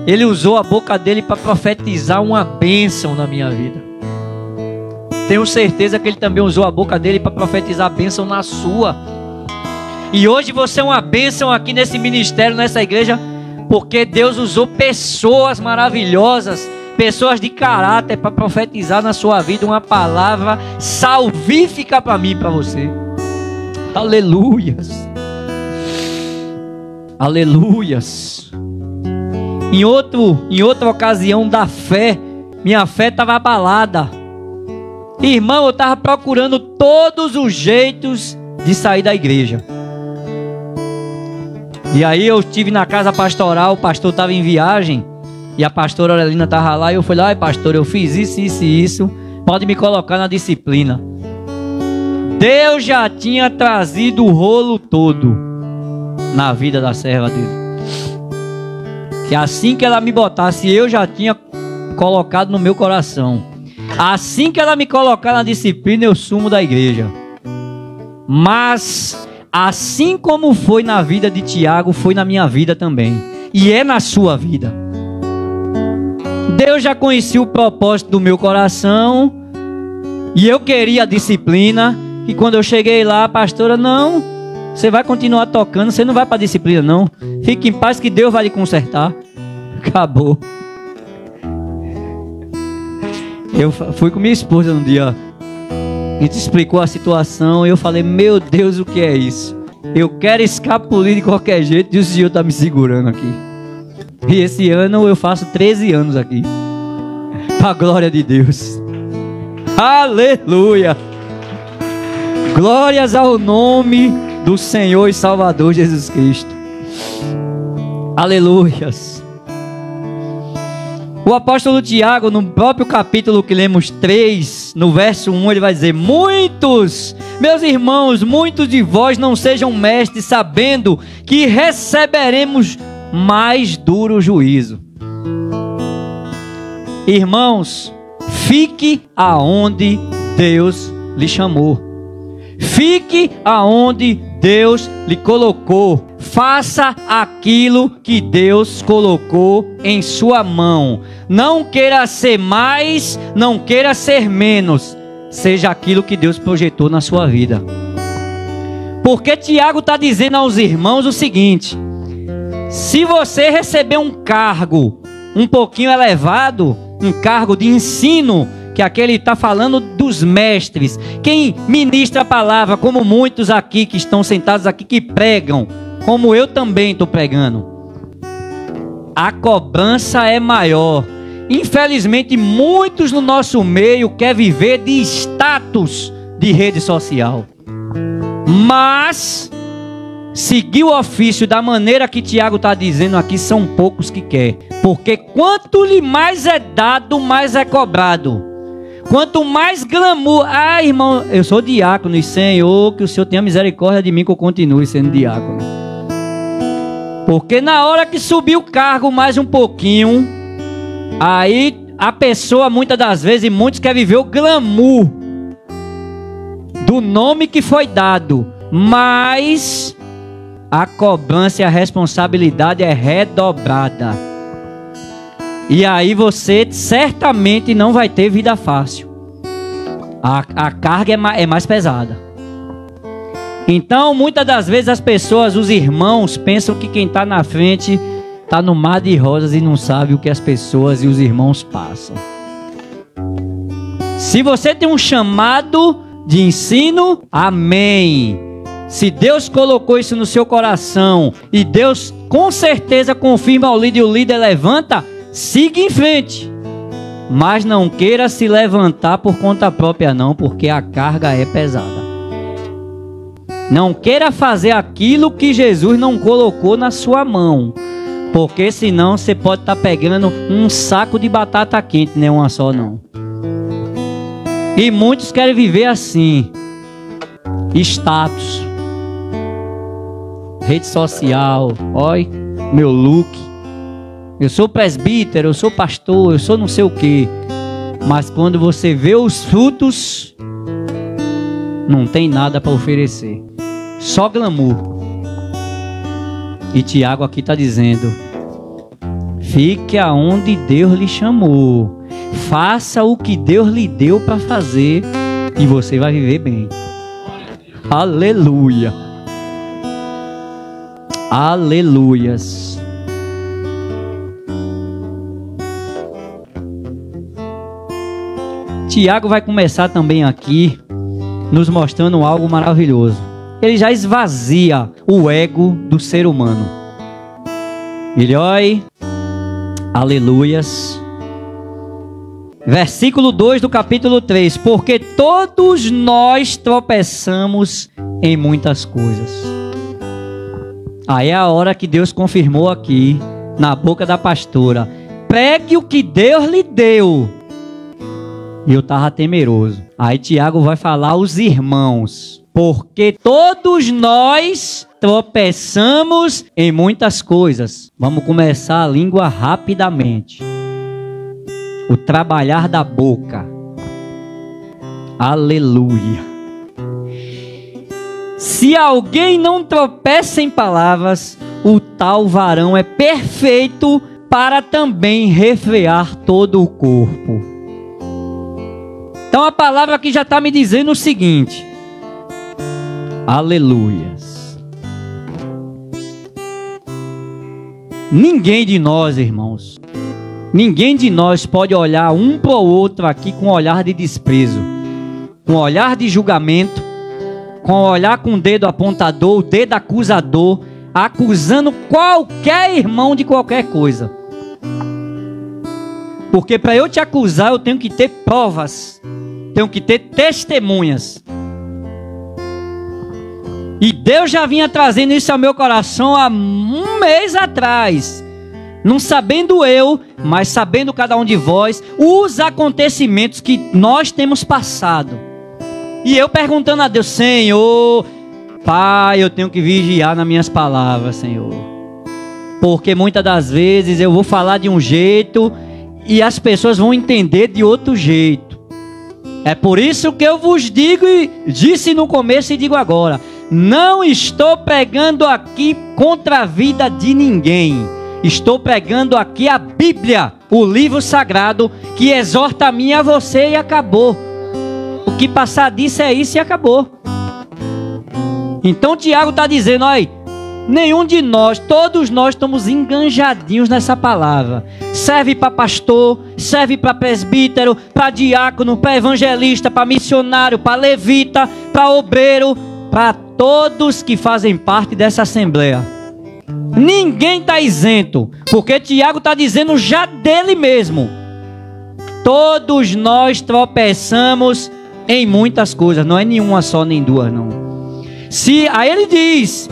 Ele usou a boca dele para profetizar uma bênção na minha vida. Tenho certeza que ele também usou a boca dele para profetizar a bênção na sua. E hoje você é uma bênção aqui nesse ministério, nessa igreja, porque Deus usou pessoas maravilhosas, pessoas de caráter para profetizar na sua vida uma palavra salvífica para mim e para você. Aleluias. Aleluias. Em outra ocasião da fé, minha fé estava abalada. Irmão, eu estava procurando todos os jeitos de sair da igreja. E aí eu estive na casa pastoral, o pastor estava em viagem, e a pastora Aurelina estava lá, e eu falei: ai pastor, eu fiz isso, isso e isso, pode me colocar na disciplina. Deus já tinha trazido o rolo todo na vida da serva dele. Que assim que ela me botasse, eu já tinha colocado no meu coração. Assim que ela me colocar na disciplina, eu sumo da igreja. Mas assim como foi na vida de Tiago, foi na minha vida também. E é na sua vida. Deus já conhecia o propósito do meu coração. E eu queria a disciplina. E quando eu cheguei lá, a pastora: não, você vai continuar tocando, você não vai para a disciplina não. Fique em paz que Deus vai lhe consertar. Acabou. Eu fui com minha esposa um dia. A gente explicou a situação e eu falei: meu Deus, o que é isso? Eu quero escapulir de qualquer jeito e o Senhor está me segurando aqui. E esse ano eu faço 13 anos aqui. Para a glória de Deus. Aleluia. Glórias ao nome do Senhor e Salvador Jesus Cristo. Aleluias. O apóstolo Tiago, no próprio capítulo que lemos 3, no verso 1, ele vai dizer: muitos, meus irmãos, muitos de vós não sejam mestres, sabendo que receberemos mais duro juízo. Irmãos, fique aonde Deus lhe chamou. Fique aonde Deus lhe colocou. Faça aquilo que Deus colocou em sua mão. Não queira ser mais, não queira ser menos. Seja aquilo que Deus projetou na sua vida. Porque Tiago está dizendo aos irmãos o seguinte: se você receber um cargo um pouquinho elevado, um cargo de ensino, que aquele está falando dos mestres, quem ministra a palavra, como muitos aqui que estão sentados aqui que pregam, como eu também estou pregando, a cobrança é maior. Infelizmente, muitos no nosso meio querem viver de status de rede social. Mas seguir o ofício da maneira que Tiago está dizendo aqui, são poucos que quer. Porque quanto lhe mais é dado, mais é cobrado. Quanto mais glamour... Ah, irmão, eu sou diácono e Senhor, que o Senhor tenha misericórdia de mim que eu continue sendo diácono. Porque na hora que subir o cargo mais um pouquinho, aí a pessoa muitas das vezes, e muitos querem viver o glamour do nome que foi dado, mas a cobrança e a responsabilidade é redobrada. E aí você certamente não vai ter vida fácil. A carga é mais pesada. Então, muitas das vezes as pessoas, os irmãos, pensam que quem está na frente está no mar de rosas e não sabe o que as pessoas e os irmãos passam. Se você tem um chamado de ensino, amém. Se Deus colocou isso no seu coração e Deus com certeza confirma o líder e o líder levanta, siga em frente. Mas não queira se levantar por conta própria não, porque a carga é pesada. Não queira fazer aquilo que Jesus não colocou na sua mão, porque senão você pode estar pegando um saco de batata quente, nem uma só não. E muitos querem viver assim. Status, rede social, olha meu look. Eu sou presbítero, eu sou pastor, eu sou não sei o que. Mas quando você vê os frutos, não tem nada para oferecer. Só glamour. E Tiago aqui está dizendo: fique aonde Deus lhe chamou. Faça o que Deus lhe deu para fazer e você vai viver bem. Aleluia. Aleluias. Tiago vai começar também aqui nos mostrando algo maravilhoso. Ele já esvazia o ego do ser humano. Ele olha, aleluias. Versículo 2 do capítulo 3. Porque todos nós tropeçamos em muitas coisas. Aí é a hora que Deus confirmou aqui, na boca da pastora: pregue o que Deus lhe deu. E eu estava temeroso. Aí Tiago vai falar aos irmãos: porque todos nós tropeçamos em muitas coisas. Vamos começar a língua rapidamente. O trabalhar da boca. Aleluia. Se alguém não tropeça em palavras, o tal varão é perfeito para também refrear todo o corpo. Então a palavra aqui já está me dizendo o seguinte. Aleluias. Ninguém de nós, irmãos, ninguém de nós pode olhar um para o outro aqui com um olhar de desprezo, com um olhar de julgamento, com um olhar com o dedo apontador, o dedo acusador, acusando qualquer irmão de qualquer coisa. Porque para eu te acusar, eu tenho que ter provas, tenho que ter testemunhas. E Deus já vinha trazendo isso ao meu coração há um mês atrás. Não sabendo eu, mas sabendo cada um de vós, os acontecimentos que nós temos passado. E eu perguntando a Deus: Senhor, Pai, eu tenho que vigiar nas minhas palavras, Senhor. Porque muitas das vezes eu vou falar de um jeito e as pessoas vão entender de outro jeito. É por isso que eu vos digo e disse no começo e digo agora: não estou pregando aqui contra a vida de ninguém. Estou pregando aqui a Bíblia, o livro sagrado, que exorta a mim e a você, e acabou. O que passar disso é isso e acabou. Então Tiago está dizendo: olha, nenhum de nós, todos nós estamos enganjadinhos nessa palavra. Serve para pastor, serve para presbítero, para diácono, para evangelista, para missionário, para levita, para obreiro, para todos que fazem parte dessa assembleia. Ninguém está isento, porque Tiago está dizendo já dele mesmo. Todos nós tropeçamos em muitas coisas, não é nenhuma só nem duas não. Aí ele diz: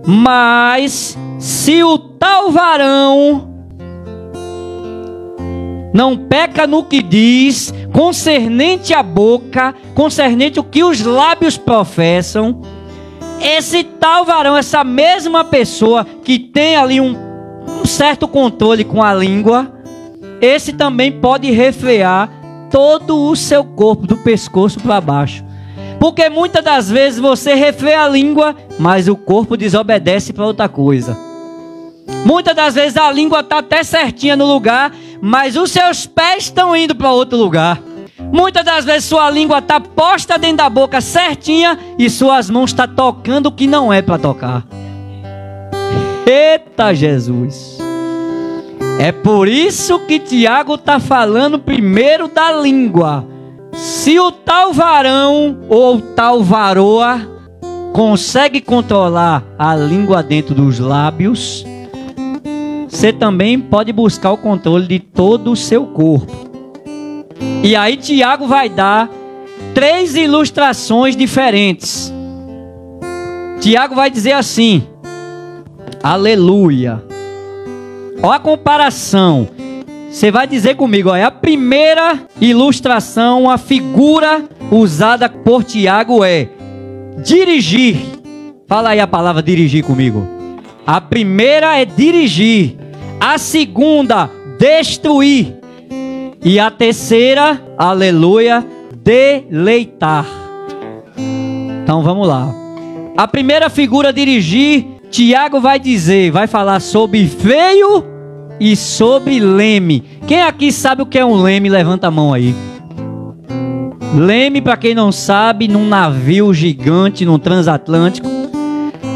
Mas se o tal varão não peca no que diz, concernente à boca, concernente o que os lábios professam, esse tal varão, essa mesma pessoa que tem ali um certo controle com a língua, esse também pode refrear todo o seu corpo, do pescoço para baixo. Porque muitas das vezes você refreia a língua, mas o corpo desobedece para outra coisa. Muitas das vezes a língua está até certinha no lugar, mas os seus pés estão indo para outro lugar. Muitas das vezes sua língua está posta dentro da boca certinha e suas mãos estão tocando o que não é para tocar. Eita Jesus! É por isso que Tiago está falando primeiro da língua. Se o tal varão ou tal varoa consegue controlar a língua dentro dos lábios, você também pode buscar o controle de todo o seu corpo. E aí Tiago vai dar 3 ilustrações diferentes. Tiago vai dizer assim: aleluia. Olha a comparação. Você vai dizer comigo, olha, a primeira ilustração, a figura usada por Tiago é dirigir. Fala aí a palavra dirigir comigo. A primeira é dirigir. A segunda, destruir. E a terceira, aleluia, deleitar. Então vamos lá. A primeira figura, dirigir, Tiago vai dizer, vai falar sobre freio e sobre leme. Quem aqui sabe o que é um leme? Levanta a mão aí. Leme, para quem não sabe, num navio gigante, num transatlântico,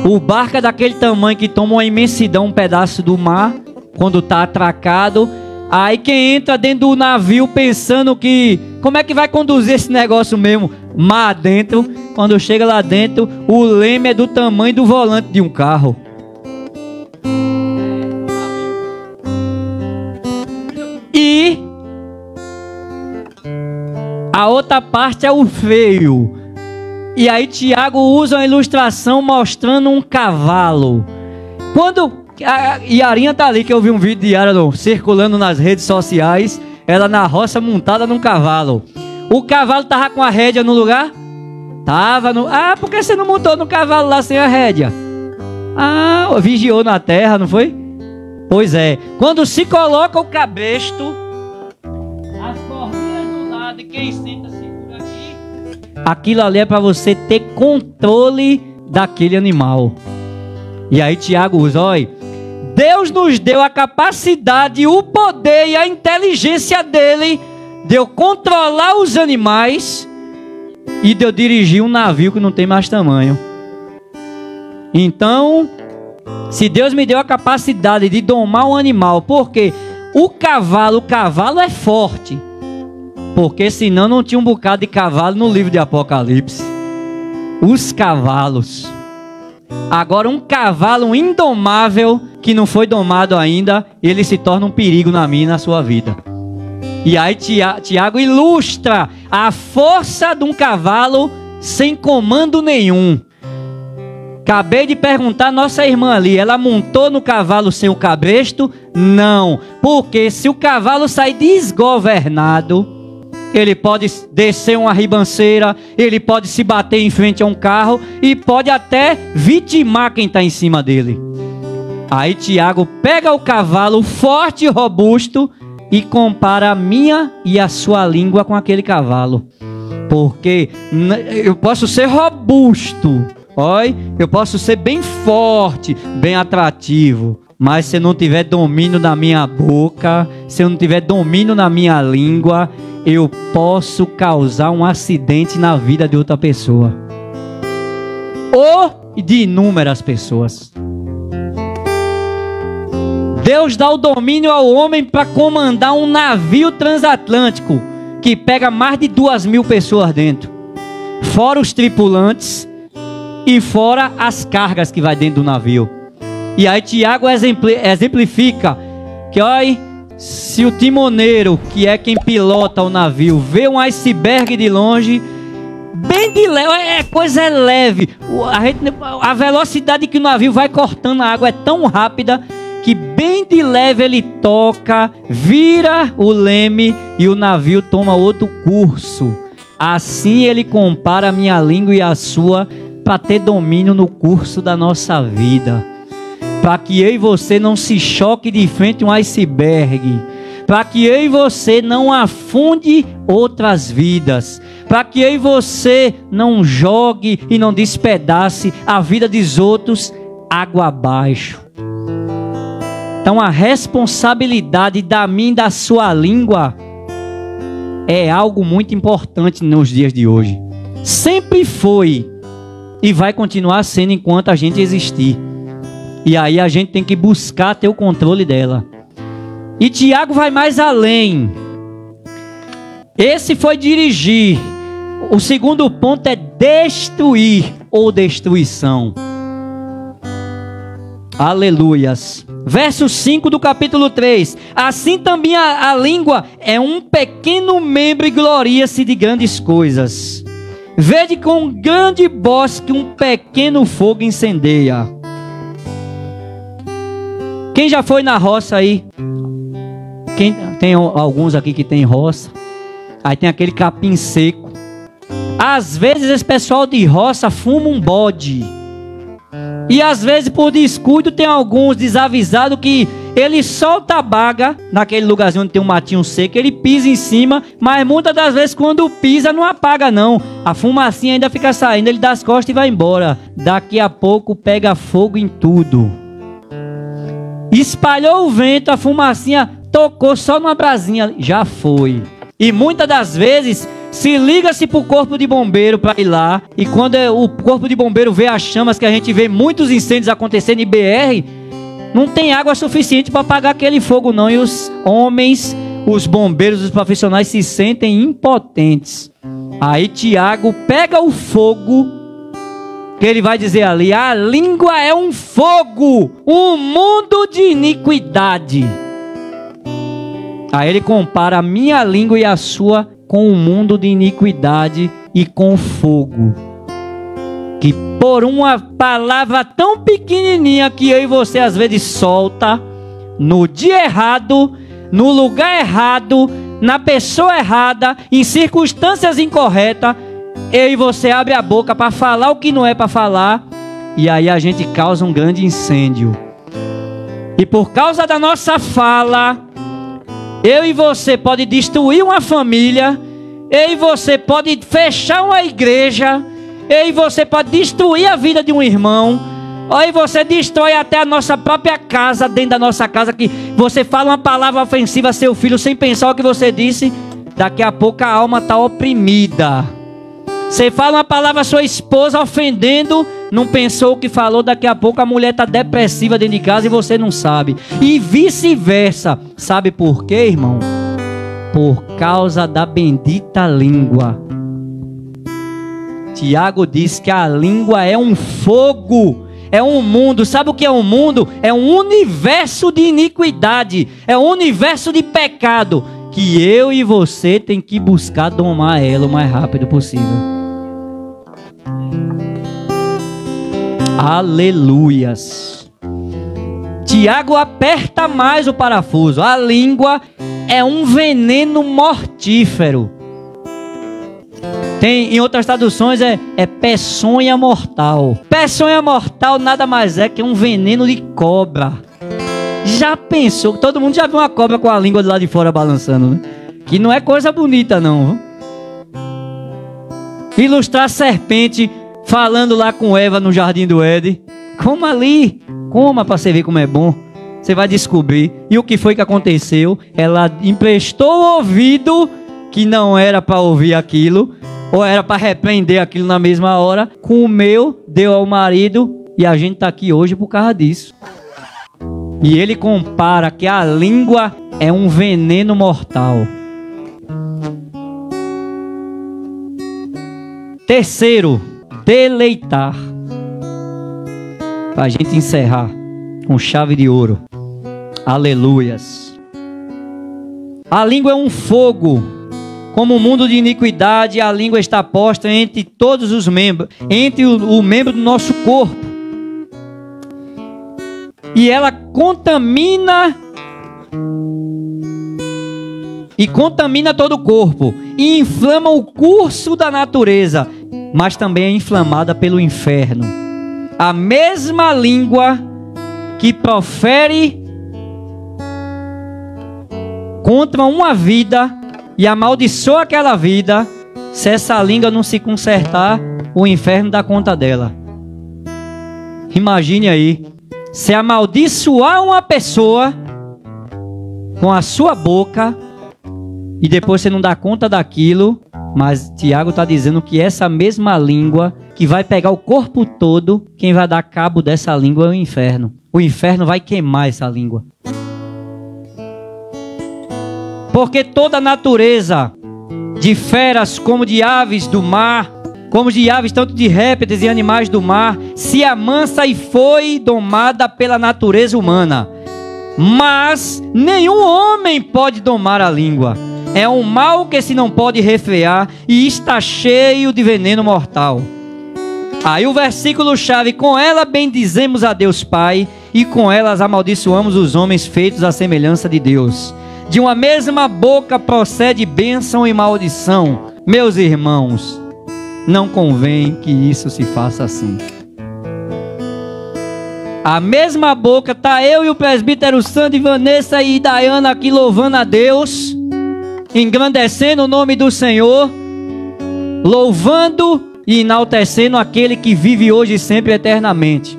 o barco é daquele tamanho que toma uma imensidão, um pedaço do mar, quando está atracado. Aí quem entra dentro do navio pensando que como é que vai conduzir esse negócio mesmo? Mar dentro. Quando chega lá dentro, o leme é do tamanho do volante de um carro. E a outra parte é o freio. E aí Tiago usa uma ilustração mostrando um cavalo. Quando a Yarinha tá ali, que eu vi um vídeo de Yara circulando nas redes sociais, ela na roça montada num cavalo. O cavalo tava com a rédea no lugar? Tava no... Ah, por que você não montou no cavalo lá sem a rédea? Ah, vigiou na terra, não foi? Pois é. Quando se coloca o cabresto, as cordinhas do lado e quem senta segura aqui, aquilo ali é para você ter controle daquele animal. E aí Tiago usa, olha, Deus nos deu a capacidade, o poder e a inteligência dele de eu controlar os animais e de eu dirigir um navio que não tem mais tamanho. Então, se Deus me deu a capacidade de domar um animal, porque o cavalo é forte, porque senão não tinha um bocado de cavalo no livro de Apocalipse. Os cavalos. Agora um cavalo indomável que não foi domado ainda, ele se torna um perigo na minha e na sua vida. E aí Tiago ilustra a força de um cavalo sem comando nenhum. Acabei de perguntar a nossa irmã ali, ela montou no cavalo sem o cabresto? Não, porque se o cavalo sair desgovernado, ele pode descer uma ribanceira, ele pode se bater em frente a um carro e pode até vitimar quem está em cima dele. Aí Tiago pega o cavalo forte e robusto e compara a minha e a sua língua com aquele cavalo. Porque eu posso ser robusto, olha, eu posso ser bem forte, bem atrativo, mas se eu não tiver domínio na minha boca, se eu não tiver domínio na minha língua, eu posso causar um acidente na vida de outra pessoa. Ou de inúmeras pessoas. Deus dá o domínio ao homem para comandar um navio transatlântico que pega mais de 2.000 pessoas dentro. Fora os tripulantes e fora as cargas que vai dentro do navio. E aí Tiago exemplifica que, olha, se o timoneiro, que é quem pilota o navio, vê um iceberg de longe, Bem de leve, coisa leve. A velocidade que o navio vai cortando a água é tão rápida que bem de leve ele toca, vira o leme e o navio toma outro curso. Assim ele compara a minha língua e a sua para ter domínio no curso da nossa vida. Para que eu e você não se choque de frente a um iceberg. Para que eu e você não afunde outras vidas. Para que eu e você não jogue e não despedace a vida dos outros água abaixo. Então a responsabilidade da minha e da sua língua é algo muito importante nos dias de hoje. Sempre foi e vai continuar sendo enquanto a gente existir. E aí a gente tem que buscar ter o controle dela. E Tiago vai mais além. Esse foi dirigir. O segundo ponto é destruir ou destruição. Aleluias. Verso 5 do capítulo 3. Assim também a língua é um pequeno membro e gloria-se de grandes coisas. Vede com um grande bosque um pequeno fogo incendeia. Quem já foi na roça aí? Tem alguns aqui que tem roça. Aí tem aquele capim seco. Às vezes esse pessoal de roça fuma um bode. E às vezes por descuido tem alguns desavisados que ele solta a baga naquele lugarzinho onde tem um matinho seco, ele pisa em cima, mas muitas das vezes quando pisa não apaga não. A fumacinha ainda fica saindo, ele dá as costas e vai embora. Daqui a pouco pega fogo em tudo. Espalhou o vento, a fumacinha tocou só numa brasinha, já foi. E muitas das vezes se liga-se para o corpo de bombeiro para ir lá. E quando o corpo de bombeiro vê as chamas, que a gente vê muitos incêndios acontecendo em BR, não tem água suficiente para apagar aquele fogo não. E os homens, os bombeiros, os profissionais se sentem impotentes. Aí Tiago pega o fogo, que ele vai dizer ali: a língua é um fogo, um mundo de iniquidade. Aí ele compara a minha língua e a sua com um mundo de iniquidade e com fogo. Que por uma palavra tão pequenininha que eu e você às vezes solta, no dia errado, no lugar errado, na pessoa errada, em circunstâncias incorretas, eu e você abre a boca para falar o que não é para falar, e aí a gente causa um grande incêndio. E por causa da nossa fala, eu e você pode destruir uma família, eu e você pode fechar uma igreja, eu e você pode destruir a vida de um irmão, ou e você destrói até a nossa própria casa, dentro da nossa casa, que você fala uma palavra ofensiva a seu filho sem pensar o que você disse, daqui a pouco a alma está oprimida. Você fala uma palavra à sua esposa ofendendo, não pensou o que falou, daqui a pouco a mulher está depressiva dentro de casa e você não sabe. E vice-versa. Sabe por quê, irmão? Por causa da bendita língua. Tiago diz que a língua é um fogo, é um mundo. Sabe o que é um mundo? É um universo de iniquidade, é um universo de pecado, que eu e você tem que buscar domar ela o mais rápido possível. Aleluias. Tiago aperta mais o parafuso. A língua é um veneno mortífero. Tem em outras traduções é peçonha mortal. Peçonha mortal nada mais é que um veneno de cobra. Já pensou? Todo mundo já viu uma cobra com a língua do lado de fora balançando, né? Que não é coisa bonita não. Ilustrar a serpente falando lá com Eva no jardim do Éden. Coma ali, coma para você ver como é bom. Você vai descobrir. E o que foi que aconteceu? Ela emprestou o ouvido, que não era para ouvir aquilo, ou era para repreender aquilo na mesma hora. Comeu, deu ao marido, e a gente está aqui hoje por causa disso. E ele compara que a língua é um veneno mortal. Terceiro, deleitar. Para a gente encerrar com chave de ouro. Aleluias. A língua é um fogo como um mundo de iniquidade, a língua está posta entre todos os membros, entre o membro do nosso corpo. E ela contamina todo o corpo e inflama o curso da natureza, mas também é inflamada pelo inferno. A mesma língua que profere contra uma vida e amaldiçoa aquela vida, se essa língua não se consertar, o inferno dá conta dela. Imagine aí, se amaldiçoar uma pessoa com a sua boca e depois você não dá conta daquilo, mas Tiago está dizendo que essa mesma língua que vai pegar o corpo todo, quem vai dar cabo dessa língua é o inferno. O inferno vai queimar essa língua. Porque toda a natureza de feras como de aves do mar, como de aves tanto de répteis e animais do mar, se amansa e foi domada pela natureza humana. Mas nenhum homem pode domar a língua. É um mal que se não pode refrear e está cheio de veneno mortal. Aí o versículo chave: com ela bendizemos a Deus Pai e com elas amaldiçoamos os homens feitos à semelhança de Deus. De uma mesma boca procede bênção e maldição. Meus irmãos, não convém que isso se faça assim. A mesma boca, está eu e o presbítero Sandro, Vanessa e Dayana aqui louvando a Deus, engrandecendo o nome do Senhor, louvando e enaltecendo aquele que vive hoje e sempre eternamente.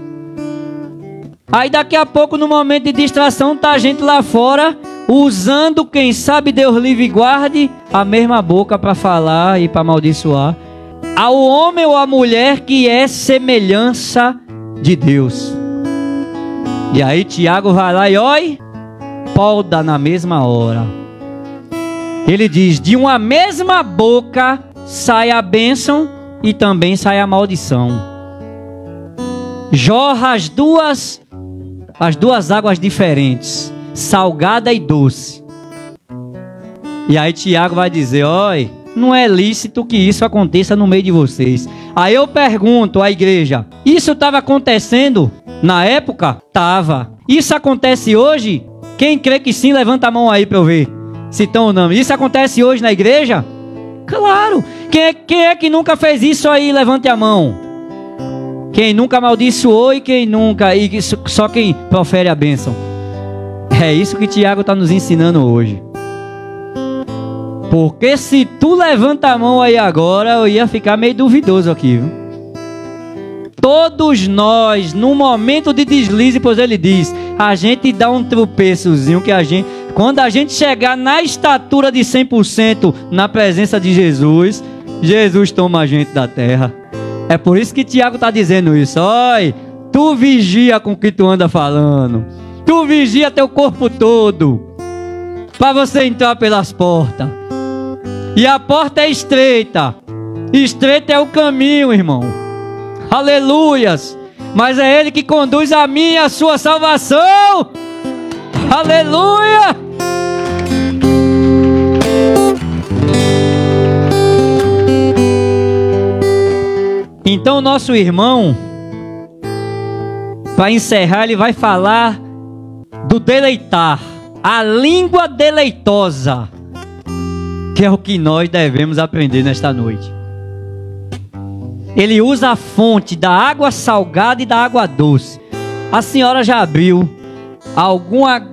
Aí daqui a pouco, no momento de distração, tá a gente lá fora usando, quem sabe Deus livre e guarde, a mesma boca para falar e para amaldiçoar ao homem ou à mulher que é semelhança de Deus. E aí Tiago vai lá e oi, poda na mesma hora. Ele diz: de uma mesma boca sai a bênção e também sai a maldição. Jorra as duas águas diferentes, salgada e doce. E aí Tiago vai dizer: oi, não é lícito que isso aconteça no meio de vocês. Aí eu pergunto à igreja: isso estava acontecendo na época? Tava. Isso acontece hoje? Quem crê que sim, levanta a mão aí para eu ver se estão ou não. Isso acontece hoje na igreja? Claro. Quem é que nunca fez isso aí? Levante a mão. Quem nunca amaldiçoou e quem nunca, e só quem profere a bênção. É isso que Tiago está nos ensinando hoje. Porque se tu levanta a mão aí agora, eu ia ficar meio duvidoso aqui, viu? Todos nós, num momento de deslize, pois ele diz, a gente dá um tropeçozinho que quando a gente chegar na estatura de 100% na presença de Jesus, Jesus toma a gente da terra. É por isso que Tiago está dizendo isso. Oi, tu vigia com o que tu anda falando. Tu vigia teu corpo todo para você entrar pelas portas. E a porta é estreita. Estreito é o caminho, irmão. Aleluias. Mas é Ele que conduz a minha e a sua salvação. Aleluia. Então nosso irmão, para encerrar, ele vai falar do deleitar. A língua deleitosa, que é o que nós devemos aprender nesta noite. Ele usa a fonte da água salgada e da água doce. A senhora já abriu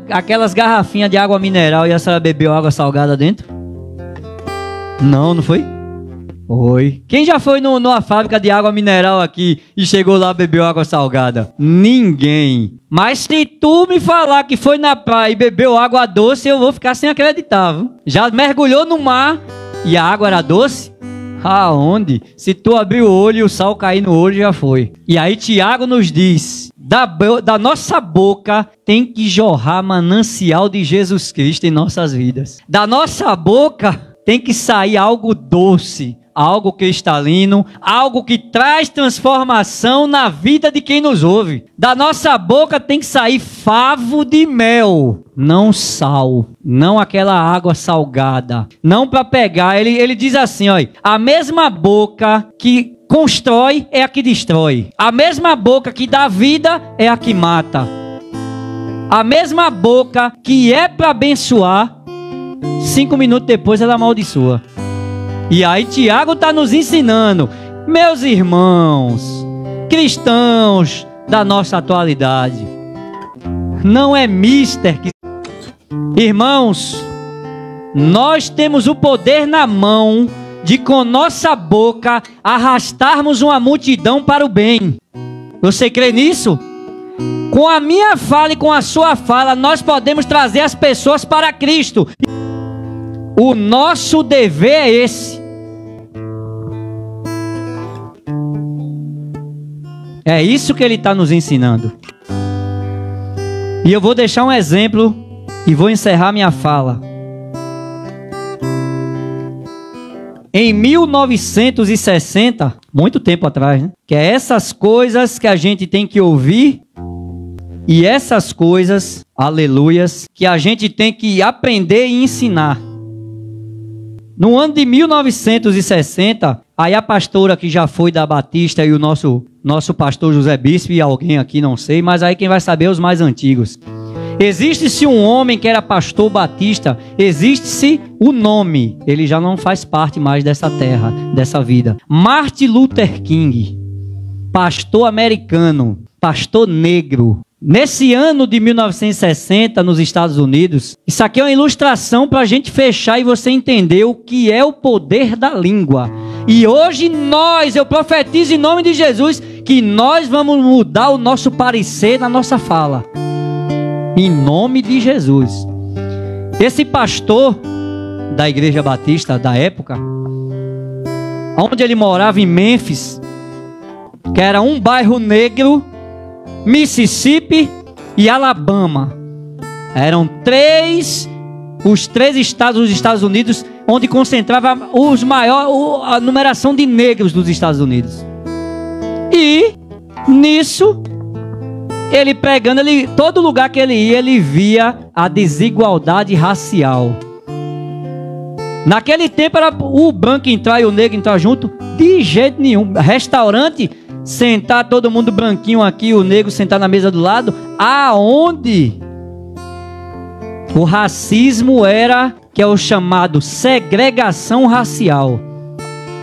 aquelas garrafinhas de água mineral e a senhora bebeu água salgada dentro? Não, não foi? Foi. Quem já foi numa fábrica de água mineral aqui e chegou lá e bebeu água salgada? Ninguém. Mas se tu me falar que foi na praia e bebeu água doce, eu vou ficar sem acreditar, viu? Já mergulhou no mar e a água era doce? Aonde? Se tu abrir o olho e o sal cair no olho, já foi. E aí Tiago nos diz, da nossa boca tem que jorrar manancial de Jesus Cristo em nossas vidas. Da nossa boca tem que sair algo doce, algo cristalino, algo que traz transformação na vida de quem nos ouve. Da nossa boca tem que sair favo de mel, não sal, não aquela água salgada, não para pegar. Ele diz assim, ó, a mesma boca que constrói é a que destrói, a mesma boca que dá vida é a que mata, a mesma boca que é para abençoar, 5 minutos depois ela amaldiçoa. E aí Tiago está nos ensinando, meus irmãos, cristãos da nossa atualidade, não é mister que... Irmãos, nós temos o poder na mão de com nossa boca arrastarmos uma multidão para o bem. Você crê nisso? Com a minha fala e com a sua fala, nós podemos trazer as pessoas para Cristo. O nosso dever é esse. É isso que ele está nos ensinando. E eu vou deixar um exemplo e vou encerrar minha fala. Em 1960, muito tempo atrás, né? Que é essas coisas que a gente tem que ouvir e essas coisas, aleluias, que a gente tem que aprender e ensinar. No ano de 1960, aí a pastora que já foi da Batista e o nosso pastor José Bispo e alguém aqui, não sei, mas aí quem vai saber é os mais antigos. Existe-se um homem que era pastor batista, existe-se o nome, ele já não faz parte mais dessa terra, dessa vida. Martin Luther King, pastor americano, pastor negro. Nesse ano de 1960, nos Estados Unidos, isso aqui é uma ilustração para a gente fechar e você entender o que é o poder da língua. E hoje eu profetizo em nome de Jesus, que nós vamos mudar o nosso parecer na nossa fala. Em nome de Jesus. Esse pastor da Igreja Batista da época, onde ele morava em Memphis, que era um bairro negro, Mississippi e Alabama. Eram os três estados dos Estados Unidos onde concentrava a numeração de negros dos Estados Unidos. E nisso, ele pregando, todo lugar que ele ia, ele via a desigualdade racial. Naquele tempo era o branco entrar e o negro entrar junto? De jeito nenhum. Restaurante, sentar todo mundo branquinho aqui, o negro sentar na mesa do lado. Aonde o racismo era, que é o chamado segregação racial.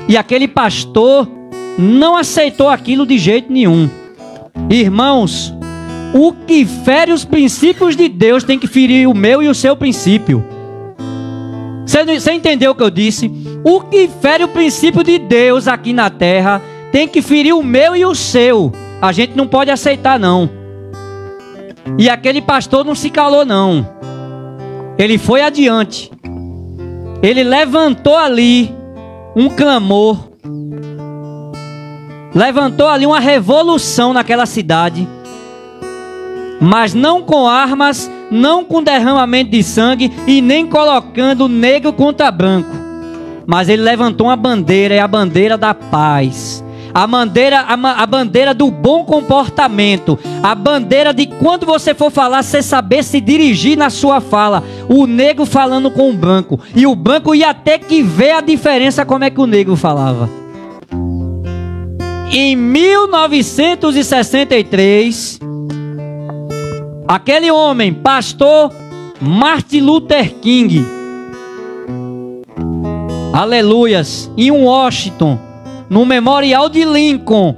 E aquele pastor não aceitou aquilo de jeito nenhum. Irmãos, o que fere os princípios de Deus tem que ferir o meu e o seu princípio. Você entendeu o que eu disse? O que fere o princípio de Deus aqui na terra tem que ferir o meu e o seu. A gente não pode aceitar, não. E aquele pastor não se calou, não. Ele foi adiante. Ele levantou ali um clamor. Levantou ali uma revolução naquela cidade. Mas não com armas, não com derramamento de sangue e nem colocando negro contra branco. Mas ele levantou uma bandeira, é a bandeira da paz. A bandeira do bom comportamento. A bandeira de quando você for falar, você saber se dirigir na sua fala. O negro falando com o branco. E o branco ia ter que ver a diferença como é que o negro falava. Em 1963, aquele homem, pastor Martin Luther King, aleluias, em Washington, no Memorial de Lincoln,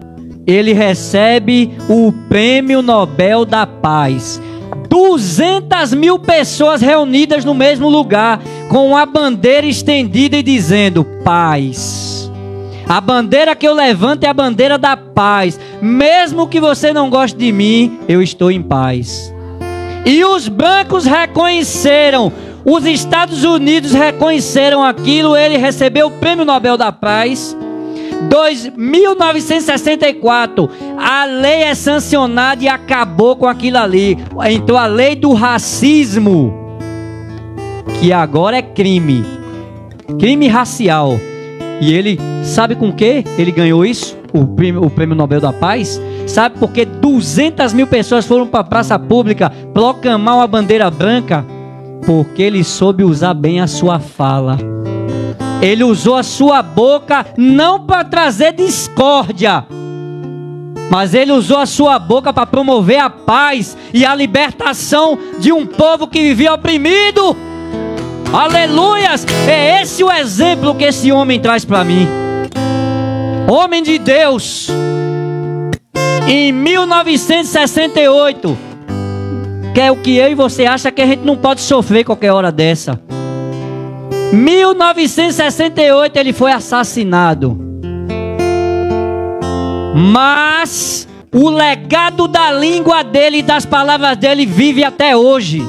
ele recebe o Prêmio Nobel da Paz. 200.000 pessoas reunidas no mesmo lugar, com a bandeira estendida e dizendo: paz. A bandeira que eu levanto é a bandeira da paz. Mesmo que você não goste de mim, eu estou em paz. E os brancos reconheceram, os Estados Unidos reconheceram aquilo. Ele recebeu o Prêmio Nobel da Paz. 1964, a lei é sancionada e acabou com aquilo ali. Então a lei do racismo, que agora é crime racial. E ele, sabe com que ele ganhou isso? O prêmio Nobel da Paz? Sabe por que 200 mil pessoas foram para a praça pública proclamar uma bandeira branca? Porque ele soube usar bem a sua fala. Ele usou a sua boca não para trazer discórdia, mas ele usou a sua boca para promover a paz e a libertação de um povo que vivia oprimido. Aleluias! É esse o exemplo que esse homem traz para mim. Homem de Deus. Em 1968, que é o que eu e você acha que a gente não pode sofrer qualquer hora dessa. 1968 ele foi assassinado. Mas o legado da língua dele e das palavras dele vive até hoje.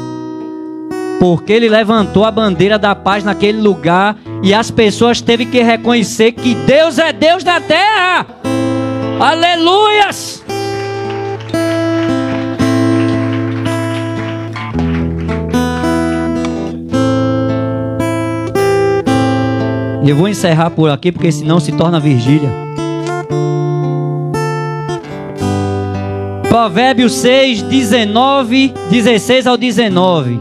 Porque ele levantou a bandeira da paz naquele lugar e as pessoas teve que reconhecer que Deus é Deus da terra. Aleluias! Eu vou encerrar por aqui, porque senão se torna vigília. Provérbios 6, 16 ao 19.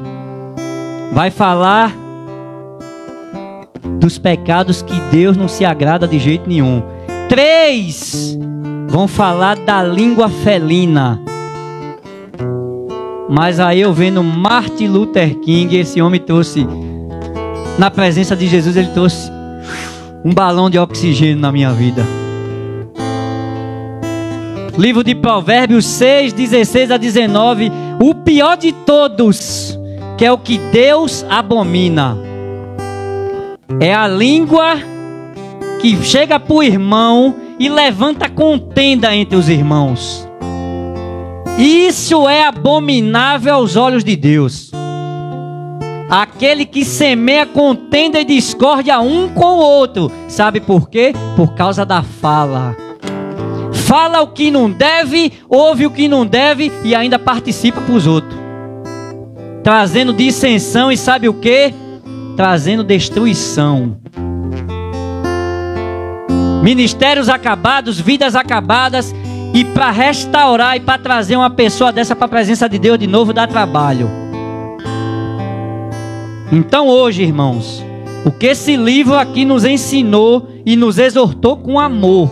Vai falar dos pecados que Deus não se agrada de jeito nenhum. 3 vão falar da língua felina. Mas aí eu vendo Martin Luther King, esse homem trouxe, na presença de Jesus, ele trouxe um balão de oxigênio na minha vida. Livro de Provérbios 6, 16 a 19. O pior de todos, que é o que Deus abomina, é a língua que chega para o irmão e levanta contenda entre os irmãos. Isso é abominável aos olhos de Deus. Aquele que semeia contenda e discórdia um com o outro. Sabe por quê? Por causa da fala. Fala o que não deve, ouve o que não deve e ainda participa para os outros. Trazendo dissensão e sabe o quê? Trazendo destruição. Ministérios acabados, vidas acabadas. E para restaurar e para trazer uma pessoa dessa para a presença de Deus de novo dá trabalho. Então hoje, irmãos, o que esse livro aqui nos ensinou e nos exortou com amor.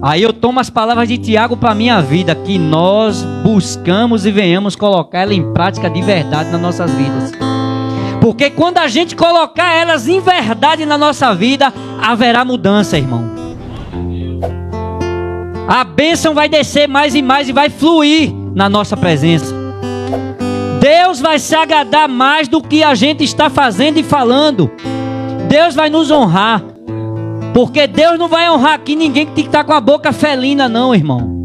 Aí eu tomo as palavras de Tiago para a minha vida, que nós buscamos e venhamos colocar ela em prática de verdade nas nossas vidas. Porque quando a gente colocar elas em verdade na nossa vida, haverá mudança, irmão. A bênção vai descer mais e mais e vai fluir na nossa presença. Deus vai se agradar mais do que a gente está fazendo e falando. Deus vai nos honrar. Porque Deus não vai honrar aqui ninguém que tem que estar com a boca felina, não, irmão.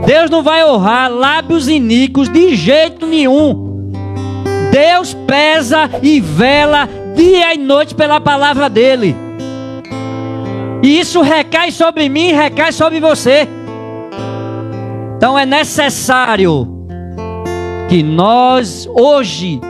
Deus não vai honrar lábios iníquos de jeito nenhum. Deus pesa e vela dia e noite pela palavra dele. E isso recai sobre mim, recai sobre você. Então é necessário que nós hoje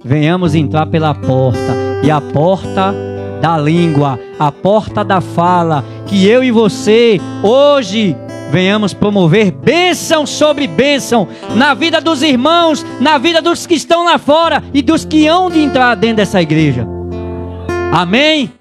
venhamos entrar pela porta. E a porta da língua, a porta da fala. Que eu e você hoje venhamos promover bênção sobre bênção na vida dos irmãos, na vida dos que estão lá fora e dos que hão de entrar dentro dessa igreja. Amém?